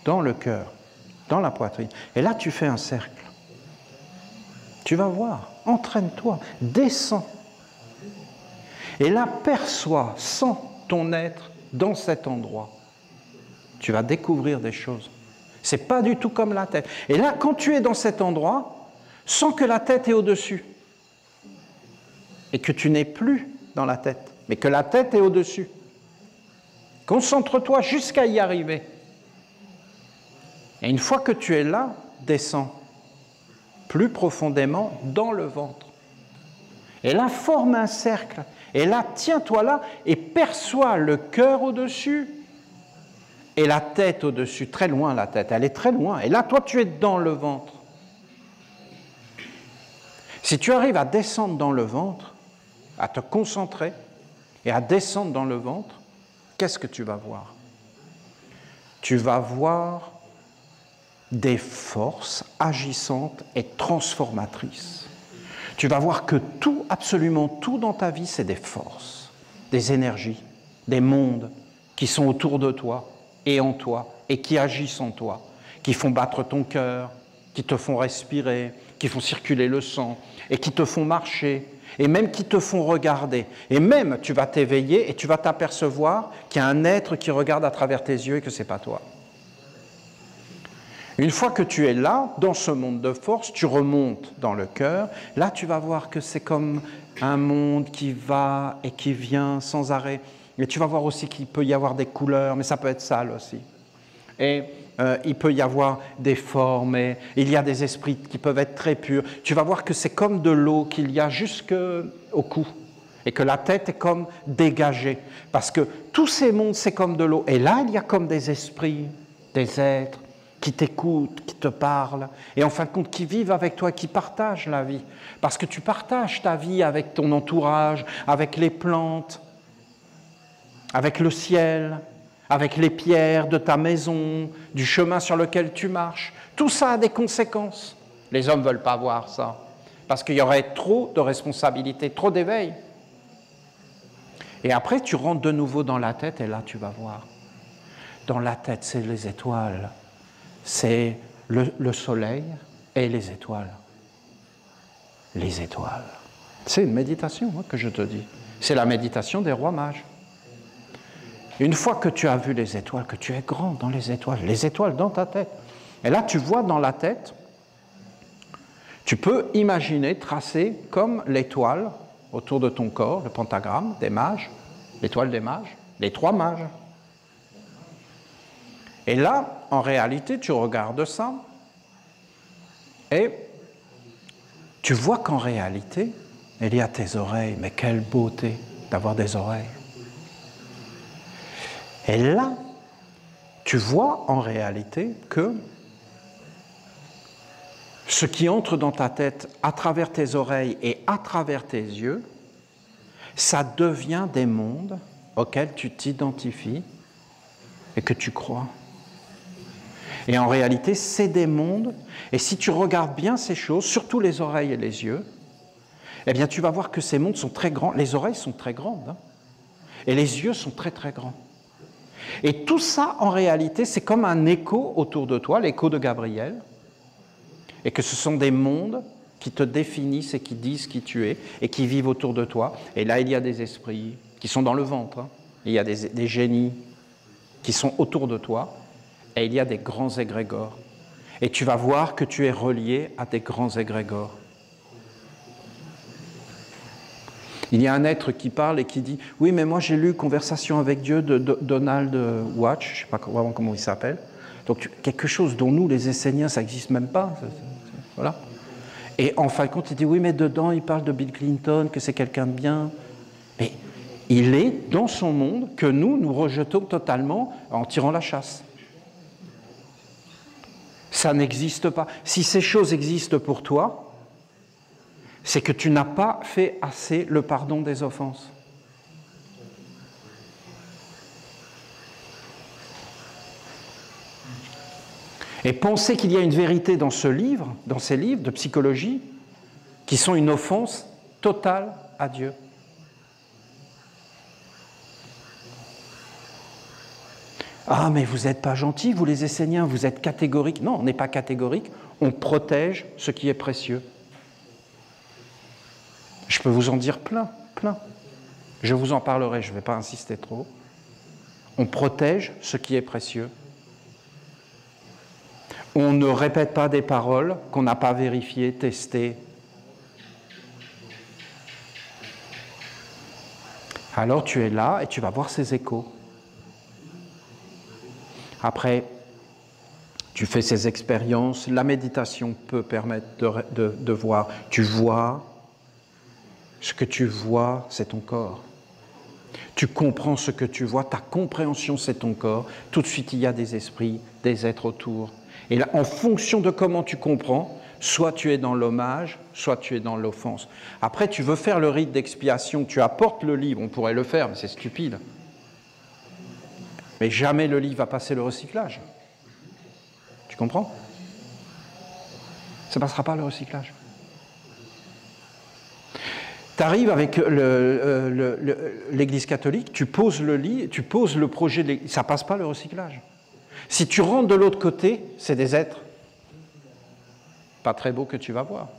dans le cœur, dans la poitrine. Et là, tu fais un cercle. Tu vas voir, entraîne-toi, descends. Et là, perçois, sens ton être dans cet endroit. Tu vas découvrir des choses. Ce n'est pas du tout comme la tête. Et là, quand tu es dans cet endroit, sens que la tête est au-dessus. Et que tu n'es plus dans la tête, mais que la tête est au-dessus. Concentre-toi jusqu'à y arriver. Et une fois que tu es là, descends plus profondément dans le ventre. Et là, forme un cercle. Et là, tiens-toi là et perçois le cœur au-dessus et la tête au-dessus. Très loin, la tête, elle est très loin. Et là, toi, tu es dans le ventre. Si tu arrives à descendre dans le ventre, à te concentrer et à descendre dans le ventre, qu'est-ce que tu vas voir? Tu vas voir des forces agissantes et transformatrices. Tu vas voir que tout, absolument tout dans ta vie, c'est des forces, des énergies, des mondes qui sont autour de toi et en toi et qui agissent en toi, qui font battre ton cœur, qui te font respirer, qui font circuler le sang et qui te font marcher et même qui te font regarder. Et même tu vas t'éveiller et tu vas t'apercevoir qu'il y a un être qui regarde à travers tes yeux et que ce n'est pas toi. Une fois que tu es là, dans ce monde de force, tu remontes dans le cœur. Là, tu vas voir que c'est comme un monde qui va et qui vient sans arrêt. Mais tu vas voir aussi qu'il peut y avoir des couleurs, mais ça peut être sale aussi. Et il peut y avoir des formes, et il y a des esprits qui peuvent être très purs. Tu vas voir que c'est comme de l'eau qu'il y a jusqu'au cou. Et que la tête est comme dégagée. Parce que tous ces mondes, c'est comme de l'eau. Et là, il y a comme des esprits, des êtres, qui t'écoutent, qui te parlent, et en fin de compte, qui vivent avec toi, qui partagent la vie. Parce que tu partages ta vie avec ton entourage, avec les plantes, avec le ciel, avec les pierres de ta maison, du chemin sur lequel tu marches. Tout ça a des conséquences. Les hommes ne veulent pas voir ça, parce qu'il y aurait trop de responsabilités, trop d'éveil. Et après, tu rentres de nouveau dans la tête, et là, tu vas voir. Dans la tête, c'est les étoiles. C'est le soleil et les étoiles. Les étoiles. C'est une méditation que je te dis. C'est la méditation des rois mages. Une fois que tu as vu les étoiles, que tu es grand dans les étoiles dans ta tête. Et là, tu vois dans la tête, tu peux imaginer, tracer comme l'étoile autour de ton corps, le pentagramme des mages, l'étoile des mages, les trois mages. Et là, en réalité, tu regardes ça et tu vois qu'en réalité, il y a tes oreilles. Mais quelle beauté d'avoir des oreilles. Et là, tu vois en réalité que ce qui entre dans ta tête à travers tes oreilles et à travers tes yeux, ça devient des mondes auxquels tu t'identifies et que tu crois. Et en réalité, c'est des mondes, et si tu regardes bien ces choses, surtout les oreilles et les yeux, eh bien tu vas voir que ces mondes sont très grands. Les oreilles sont très grandes, hein, et les yeux sont très très grands. Et tout ça, en réalité, c'est comme un écho autour de toi, l'écho de Gabriel, et que ce sont des mondes qui te définissent et qui disent qui tu es, et qui vivent autour de toi. Et là, il y a des esprits qui sont dans le ventre, hein. Il y a des génies qui sont autour de toi, et il y a des grands égrégores. Et tu vas voir que tu es relié à des grands égrégores. Il y a un être qui parle et qui dit « Oui, mais moi j'ai lu Conversation avec Dieu de Donald Watch, je ne sais pas vraiment comment il s'appelle. Donc quelque chose dont nous, les Esséniens, ça n'existe même pas. Voilà. Et en fin de compte, il dit « Oui, mais dedans, il parle de Bill Clinton, que c'est quelqu'un de bien. » Mais il est dans son monde que nous rejetons totalement en tirant la chasse. Ça n'existe pas. Si ces choses existent pour toi, c'est que tu n'as pas fait assez le pardon des offenses. Et penser qu'il y a une vérité dans ce livre, dans ces livres de psychologie, qui sont une offense totale à Dieu. Ah, mais vous n'êtes pas gentils, vous les Esséniens, vous êtes catégoriques. Non, on n'est pas catégorique, on protège ce qui est précieux. Je peux vous en dire plein. Je vous en parlerai, je ne vais pas insister trop. On protège ce qui est précieux. On ne répète pas des paroles qu'on n'a pas vérifiées, testées. Alors tu es là et tu vas voir ces échos. Après, tu fais ces expériences. La méditation peut permettre de voir. Tu vois, ce que tu vois, c'est ton corps. Tu comprends ce que tu vois, ta compréhension, c'est ton corps. Tout de suite, il y a des esprits, des êtres autour. Et là, en fonction de comment tu comprends, soit tu es dans l'hommage, soit tu es dans l'offense. Après, tu veux faire le rite d'expiation, tu apportes le livre, on pourrait le faire, mais c'est stupide. Mais jamais le livre va passer le recyclage. Tu comprends ? Ça ne passera pas le recyclage. Tu arrives avec l'Église catholique, tu poses le lit, tu poses le projet de l'Église, ça ne passe pas le recyclage. Si tu rentres de l'autre côté, c'est des êtres pas très beaux que tu vas voir.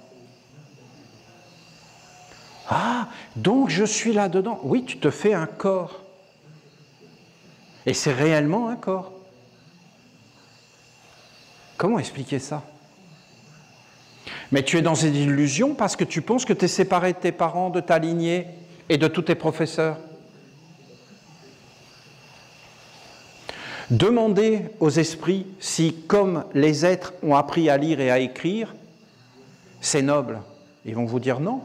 Ah, donc je suis là-dedans. Oui, tu te fais un corps. Et c'est réellement un corps. Comment expliquer ça? Mais tu es dans une illusion parce que tu penses que tu es séparé de tes parents, de ta lignée et de tous tes professeurs. Demandez aux esprits si, comme les êtres ont appris à lire et à écrire, c'est noble. Ils vont vous dire non.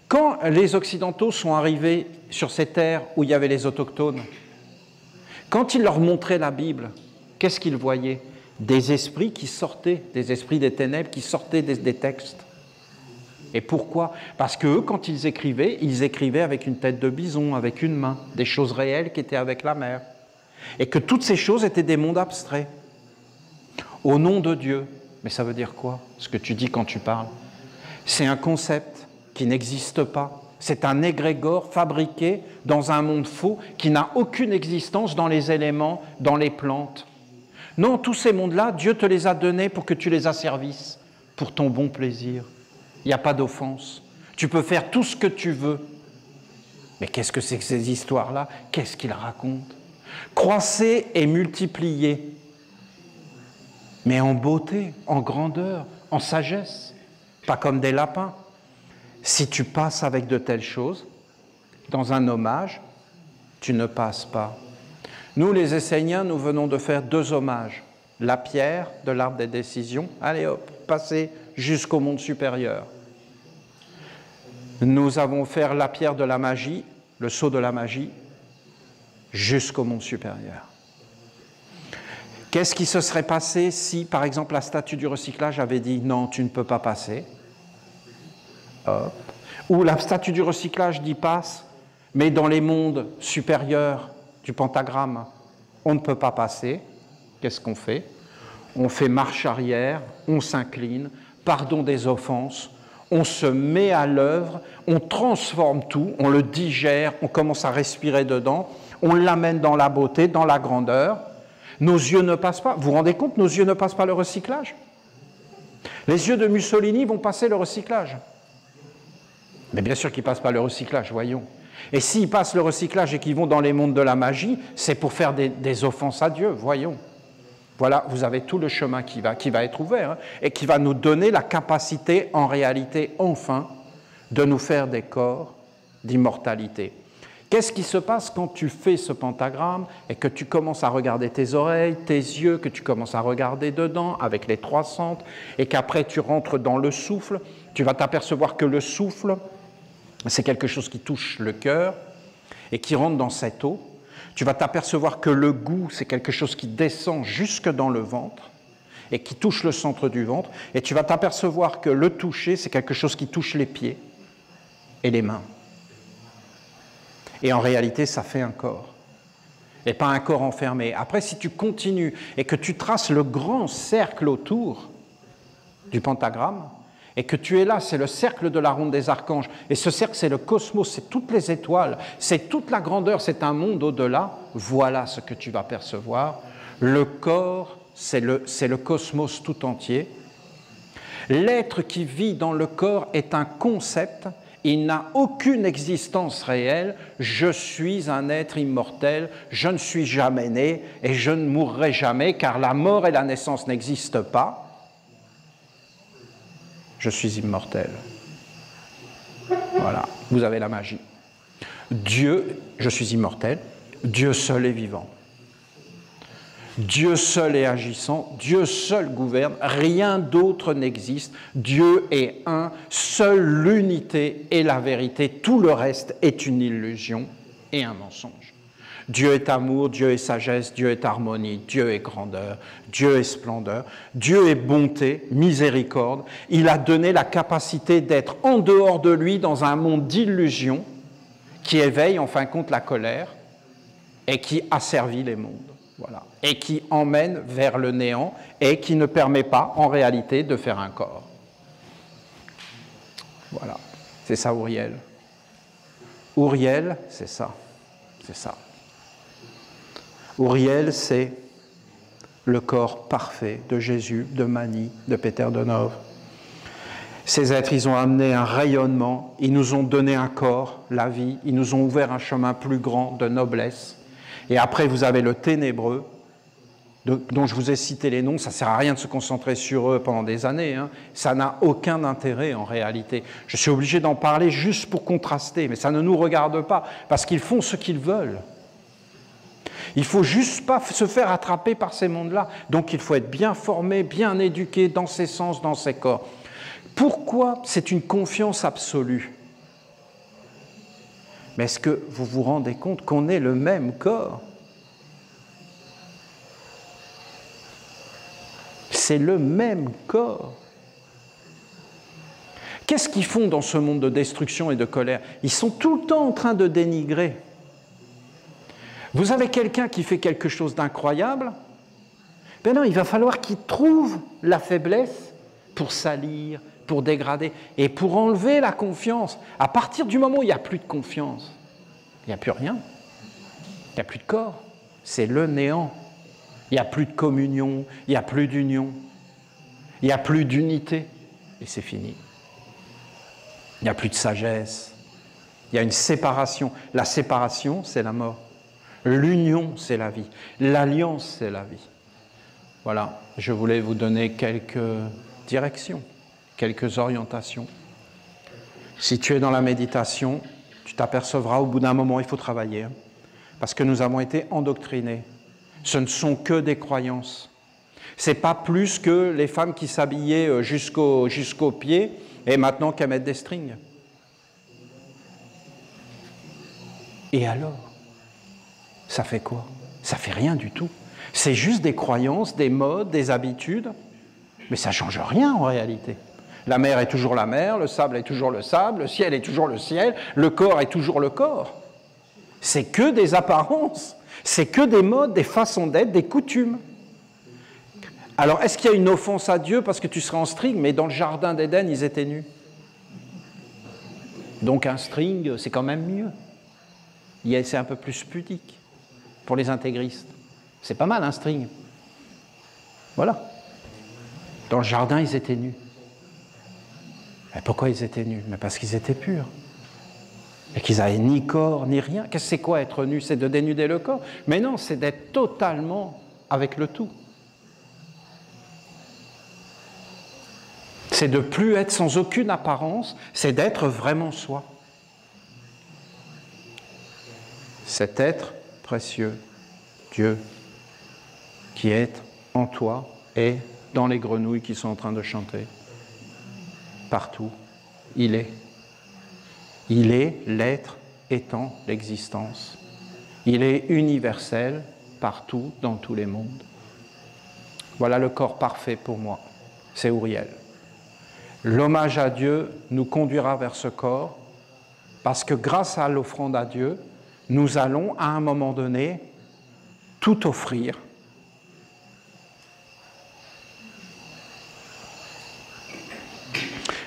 Quand les Occidentaux sont arrivés sur ces terres où il y avait les autochtones, quand ils leur montraient la Bible, qu'est-ce qu'ils voyaient? Des esprits qui sortaient, des esprits des ténèbres qui sortaient des textes. Et pourquoi? Parce qu'eux, quand ils écrivaient avec une tête de bison, avec une main, des choses réelles qui étaient avec la mer. Et que toutes ces choses étaient des mondes abstraits. Au nom de Dieu. Mais ça veut dire quoi, ce que tu dis quand tu parles? C'est un concept qui n'existe pas. C'est un égrégore fabriqué dans un monde faux qui n'a aucune existence dans les éléments, dans les plantes. Non, tous ces mondes-là, Dieu te les a donnés pour que tu les asservisses, pour ton bon plaisir. Il n'y a pas d'offense. Tu peux faire tout ce que tu veux. Mais qu'est-ce que c'est que ces histoires-là? Qu'est-ce qu'ils racontent? Croissez et multipliez, mais en beauté, en grandeur, en sagesse, pas comme des lapins. Si tu passes avec de telles choses, dans un hommage, tu ne passes pas. Nous, les Esséniens, nous venons de faire 2 hommages. La pierre de l'arbre des décisions, allez hop, passez jusqu'au monde supérieur. Nous avons fait la pierre de la magie, le sceau de la magie, jusqu'au monde supérieur. Qu'est-ce qui se serait passé si, par exemple, la statue du recyclage avait dit « Non, tu ne peux pas passer ». Hop. Ou la statue du recyclage dit « Passe », mais dans les mondes supérieurs du pentagramme, on ne peut pas passer. Qu'est-ce qu'on fait? On fait marche arrière, on s'incline, pardon des offenses, on se met à l'œuvre, on transforme tout, on le digère, on commence à respirer dedans, on l'amène dans la beauté, dans la grandeur. Nos yeux ne passent pas. Vous vous rendez compte, nos yeux ne passent pas le recyclage? Les yeux de Mussolini vont passer le recyclage. Mais bien sûr qu'ils ne passent pas le recyclage, voyons. Et s'ils passent le recyclage et qu'ils vont dans les mondes de la magie, c'est pour faire des offenses à Dieu, voyons. Voilà, vous avez tout le chemin qui va être ouvert, hein, et qui va nous donner la capacité, en réalité, enfin, de nous faire des corps d'immortalité. Qu'est-ce qui se passe quand tu fais ce pentagramme et que tu commences à regarder tes oreilles, tes yeux, que tu commences à regarder dedans avec les 3 centres et qu'après tu rentres dans le souffle? Tu vas t'apercevoir que le souffle, c'est quelque chose qui touche le cœur et qui rentre dans cette eau. Tu vas t'apercevoir que le goût, c'est quelque chose qui descend jusque dans le ventre et qui touche le centre du ventre. Et tu vas t'apercevoir que le toucher, c'est quelque chose qui touche les pieds et les mains. Et en réalité, ça fait un corps. Et pas un corps enfermé. Après, si tu continues et que tu traces le grand cercle autour du pentagramme, et que tu es là, c'est le cercle de la ronde des archanges, et ce cercle, c'est le cosmos, c'est toutes les étoiles, c'est toute la grandeur, c'est un monde au-delà, voilà ce que tu vas percevoir. Le corps, c'est le cosmos tout entier. L'être qui vit dans le corps est un concept. Il n'a aucune existence réelle. Je suis un être immortel, je ne suis jamais né et je ne mourrai jamais car la mort et la naissance n'existent pas. Je suis immortel. Voilà, vous avez la magie. Dieu, je suis immortel, Dieu seul est vivant. Dieu seul est agissant, Dieu seul gouverne, rien d'autre n'existe. Dieu est un, seule l'unité est la vérité, tout le reste est une illusion et un mensonge. Dieu est amour, Dieu est sagesse, Dieu est harmonie, Dieu est grandeur, Dieu est splendeur, Dieu est bonté, miséricorde. Il a donné la capacité d'être en dehors de lui dans un monde d'illusions qui éveille en fin de compte la colère et qui asservit les mondes. Voilà. Et qui emmène vers le néant et qui ne permet pas, en réalité, de faire un corps. Voilà, c'est ça Ouriel. Ouriel, c'est ça. C'est ça. Ouriel, c'est le corps parfait de Jésus, de Mani, de Peter Denove. Ces êtres, ils ont amené un rayonnement, ils nous ont donné un corps, la vie, ils nous ont ouvert un chemin plus grand de noblesse. Et après, vous avez le ténébreux, dont je vous ai cité les noms, ça ne sert à rien de se concentrer sur eux pendant des années, hein. Ça n'a aucun intérêt en réalité. Je suis obligé d'en parler juste pour contraster, mais ça ne nous regarde pas, parce qu'ils font ce qu'ils veulent. Il ne faut juste pas se faire attraper par ces mondes-là. Donc il faut être bien formé, bien éduqué dans ses sens, dans ses corps. Pourquoi c'est une confiance absolue? Mais est-ce que vous vous rendez compte qu'on est le même corps? C'est le même corps. Qu'est-ce qu'ils font dans ce monde de destruction et de colère? Ils sont tout le temps en train de dénigrer. Vous avez quelqu'un qui fait quelque chose d'incroyable, ben non, il va falloir qu'il trouve la faiblesse pour salir, pour dégrader et pour enlever la confiance. À partir du moment où il n'y a plus de confiance, il n'y a plus rien. Il n'y a plus de corps. C'est le néant. Il n'y a plus de communion, il n'y a plus d'union, il n'y a plus d'unité. Et c'est fini. Il n'y a plus de sagesse. Il y a une séparation. La séparation, c'est la mort. L'union, c'est la vie. L'alliance, c'est la vie. Voilà, je voulais vous donner quelques directions, quelques orientations. Si tu es dans la méditation, tu t'apercevras au bout d'un moment, il faut travailler, hein, parce que nous avons été endoctrinés. Ce ne sont que des croyances. Ce n'est pas plus que les femmes qui s'habillaient jusqu'aux pieds et maintenant qu'elles mettent des strings. Et alors? Ça fait quoi? Ça fait rien du tout. C'est juste des croyances, des modes, des habitudes, mais ça ne change rien en réalité. La mer est toujours la mer, le sable est toujours le sable, le ciel est toujours le ciel, le corps est toujours le corps. C'est que des apparences, c'est que des modes, des façons d'être, des coutumes. Alors, est-ce qu'il y a une offense à Dieu parce que tu serais en string, mais dans le jardin d'Éden, ils étaient nus? Donc un string, c'est quand même mieux. C'est un peu plus pudique pour les intégristes. C'est pas mal un string. Voilà. Dans le jardin, ils étaient nus. Mais pourquoi ils étaient nus? Mais parce qu'ils étaient purs. Et qu'ils n'avaient ni corps, ni rien. Qu'est-ce que c'est quoi être nu? C'est de dénuder le corps? Mais non, c'est d'être totalement avec le tout. C'est de ne plus être sans aucune apparence, c'est d'être vraiment soi. Cet être précieux, Dieu, qui est en toi et dans les grenouilles qui sont en train de chanter. Partout, il est. Il est l'être étant l'existence. Il est universel partout, dans tous les mondes. Voilà le corps parfait pour moi, c'est Ouriel. L'hommage à Dieu nous conduira vers ce corps parce que grâce à l'offrande à Dieu, nous allons à un moment donné tout offrir.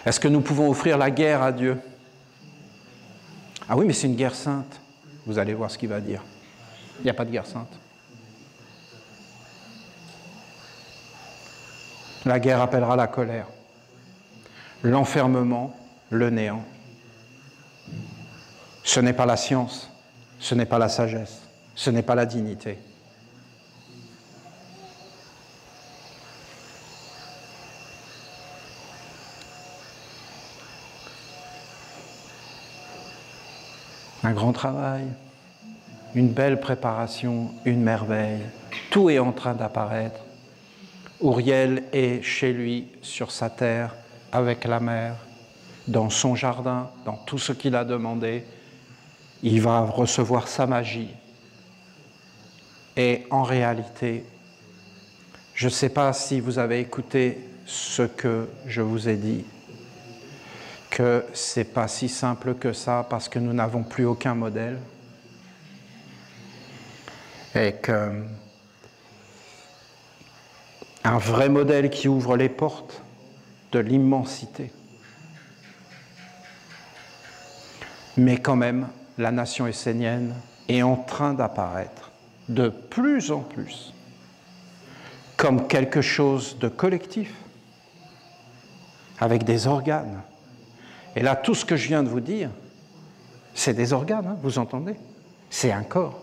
Est-ce que nous pouvons offrir la guerre à Dieu? Ah oui, mais c'est une guerre sainte. Vous allez voir ce qu'il va dire. Il n'y a pas de guerre sainte. La guerre appellera la colère, l'enfermement, le néant. Ce n'est pas la science, ce n'est pas la sagesse, ce n'est pas la dignité. Un grand travail, une belle préparation, une merveille. Tout est en train d'apparaître. Ouriel est chez lui, sur sa terre, avec la mer, dans son jardin, dans tout ce qu'il a demandé. Il va recevoir sa magie. Et en réalité, je ne sais pas si vous avez écouté ce que je vous ai dit, que ce n'est pas si simple que ça parce que nous n'avons plus aucun modèle et qu'un vrai modèle qui ouvre les portes de l'immensité Mais quand même, la nation essénienne est en train d'apparaître de plus en plus comme quelque chose de collectif, avec des organes. Et là, tout ce que je viens de vous dire, c'est des organes, hein, vous entendez? C'est un corps.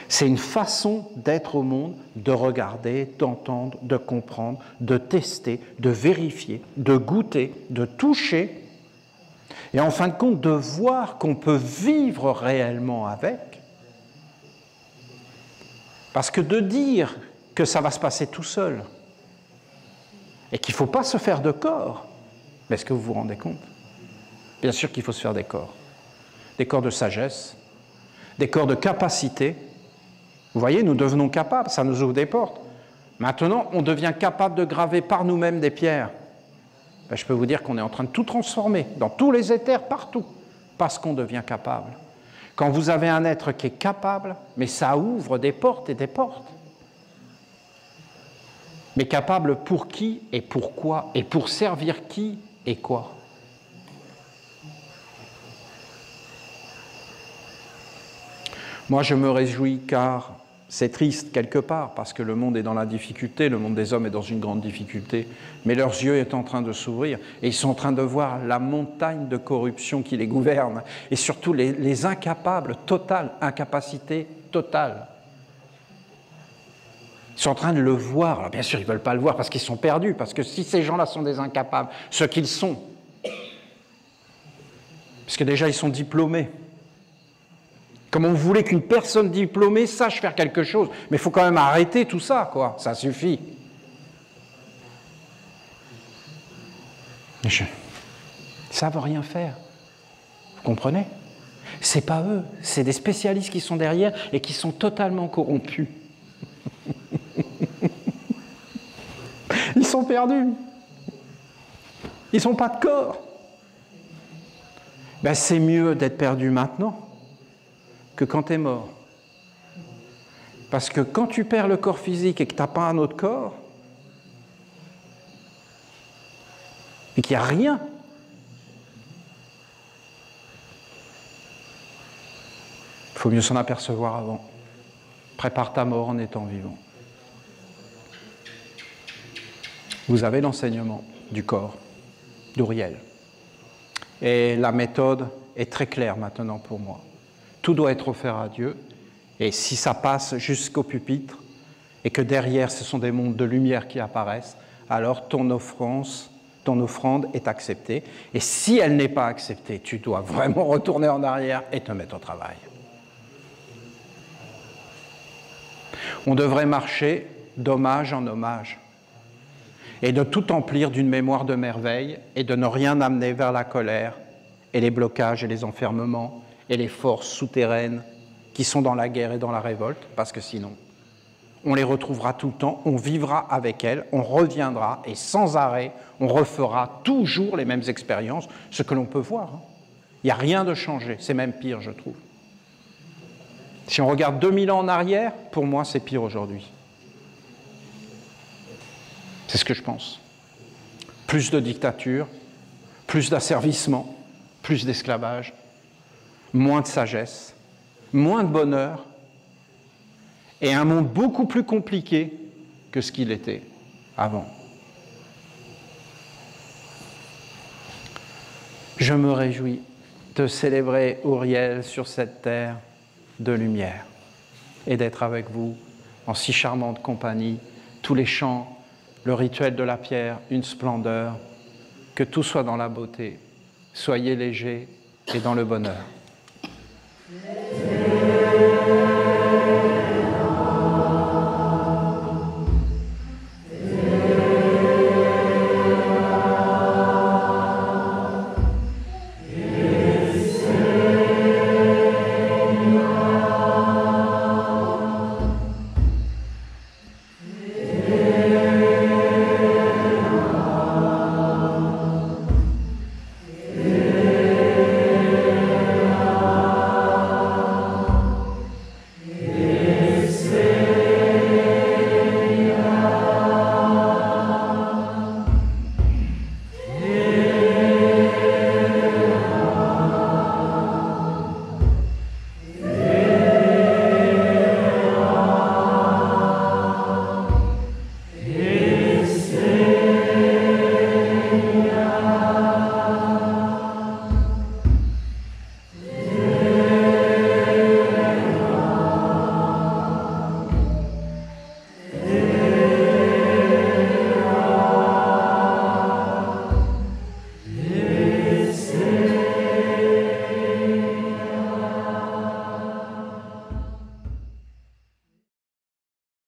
C'est une façon d'être au monde, de regarder, d'entendre, de comprendre, de tester, de vérifier, de goûter, de toucher, et en fin de compte, de voir qu'on peut vivre réellement avec. Parce que de dire que ça va se passer tout seul, et qu'il ne faut pas se faire de corps, mais est-ce que vous vous rendez compte? Bien sûr qu'il faut se faire des corps de sagesse, des corps de capacité. Vous voyez, nous devenons capables, ça nous ouvre des portes. Maintenant, on devient capable de graver par nous-mêmes des pierres. Ben, je peux vous dire qu'on est en train de tout transformer, dans tous les éthers, partout, parce qu'on devient capable. Quand vous avez un être qui est capable, mais ça ouvre des portes et des portes. Mais capable pour qui et pourquoi, et pour servir qui et quoi? Moi, je me réjouis car c'est triste quelque part, parce que le monde est dans la difficulté, le monde des hommes est dans une grande difficulté, mais leurs yeux sont en train de s'ouvrir et ils sont en train de voir la montagne de corruption qui les gouverne et surtout les incapables totales, incapacité totale. Ils sont en train de le voir. Alors bien sûr, ils ne veulent pas le voir parce qu'ils sont perdus, parce que si ces gens-là sont des incapables, ce qu'ils sont, parce que déjà ils sont diplômés. Comme on voulait qu'une personne diplômée sache faire quelque chose. Mais il faut quand même arrêter tout ça, quoi. Ça suffit. Ils ne savent rien faire. Vous comprenez? Ce n'est pas eux, c'est des spécialistes qui sont derrière et qui sont totalement corrompus. Ils sont perdus. Ils n'ont pas de corps. Ben, c'est mieux d'être perdu maintenant que quand tu es mort. Parce que quand tu perds le corps physique et que tu n'as pas un autre corps, et qu'il n'y a rien, il faut mieux s'en apercevoir avant. Prépare ta mort en étant vivant. Vous avez l'enseignement du corps d'Uriel. Et la méthode est très claire maintenant pour moi. Tout doit être offert à Dieu, et si ça passe jusqu'au pupitre, et que derrière ce sont des mondes de lumière qui apparaissent, alors ton offrande est acceptée, et si elle n'est pas acceptée, tu dois vraiment retourner en arrière et te mettre au travail. On devrait marcher d'hommage en hommage, et de tout emplir d'une mémoire de merveille, et de ne rien amener vers la colère, et les blocages et les enfermements, et les forces souterraines qui sont dans la guerre et dans la révolte, parce que sinon, on les retrouvera tout le temps, on vivra avec elles, on reviendra, et sans arrêt, on refera toujours les mêmes expériences, ce que l'on peut voir. Il n'y a rien de changé, c'est même pire, je trouve. Si on regarde 2000 ans en arrière, pour moi, c'est pire aujourd'hui. C'est ce que je pense. Plus de dictature, plus d'asservissement, plus d'esclavage, moins de sagesse, moins de bonheur, et un monde beaucoup plus compliqué que ce qu'il était avant. Je me réjouis de célébrer Uriel sur cette terre de lumière et d'être avec vous en si charmante compagnie, tous les chants, le rituel de la pierre, une splendeur, que tout soit dans la beauté. Soyez légers et dans le bonheur.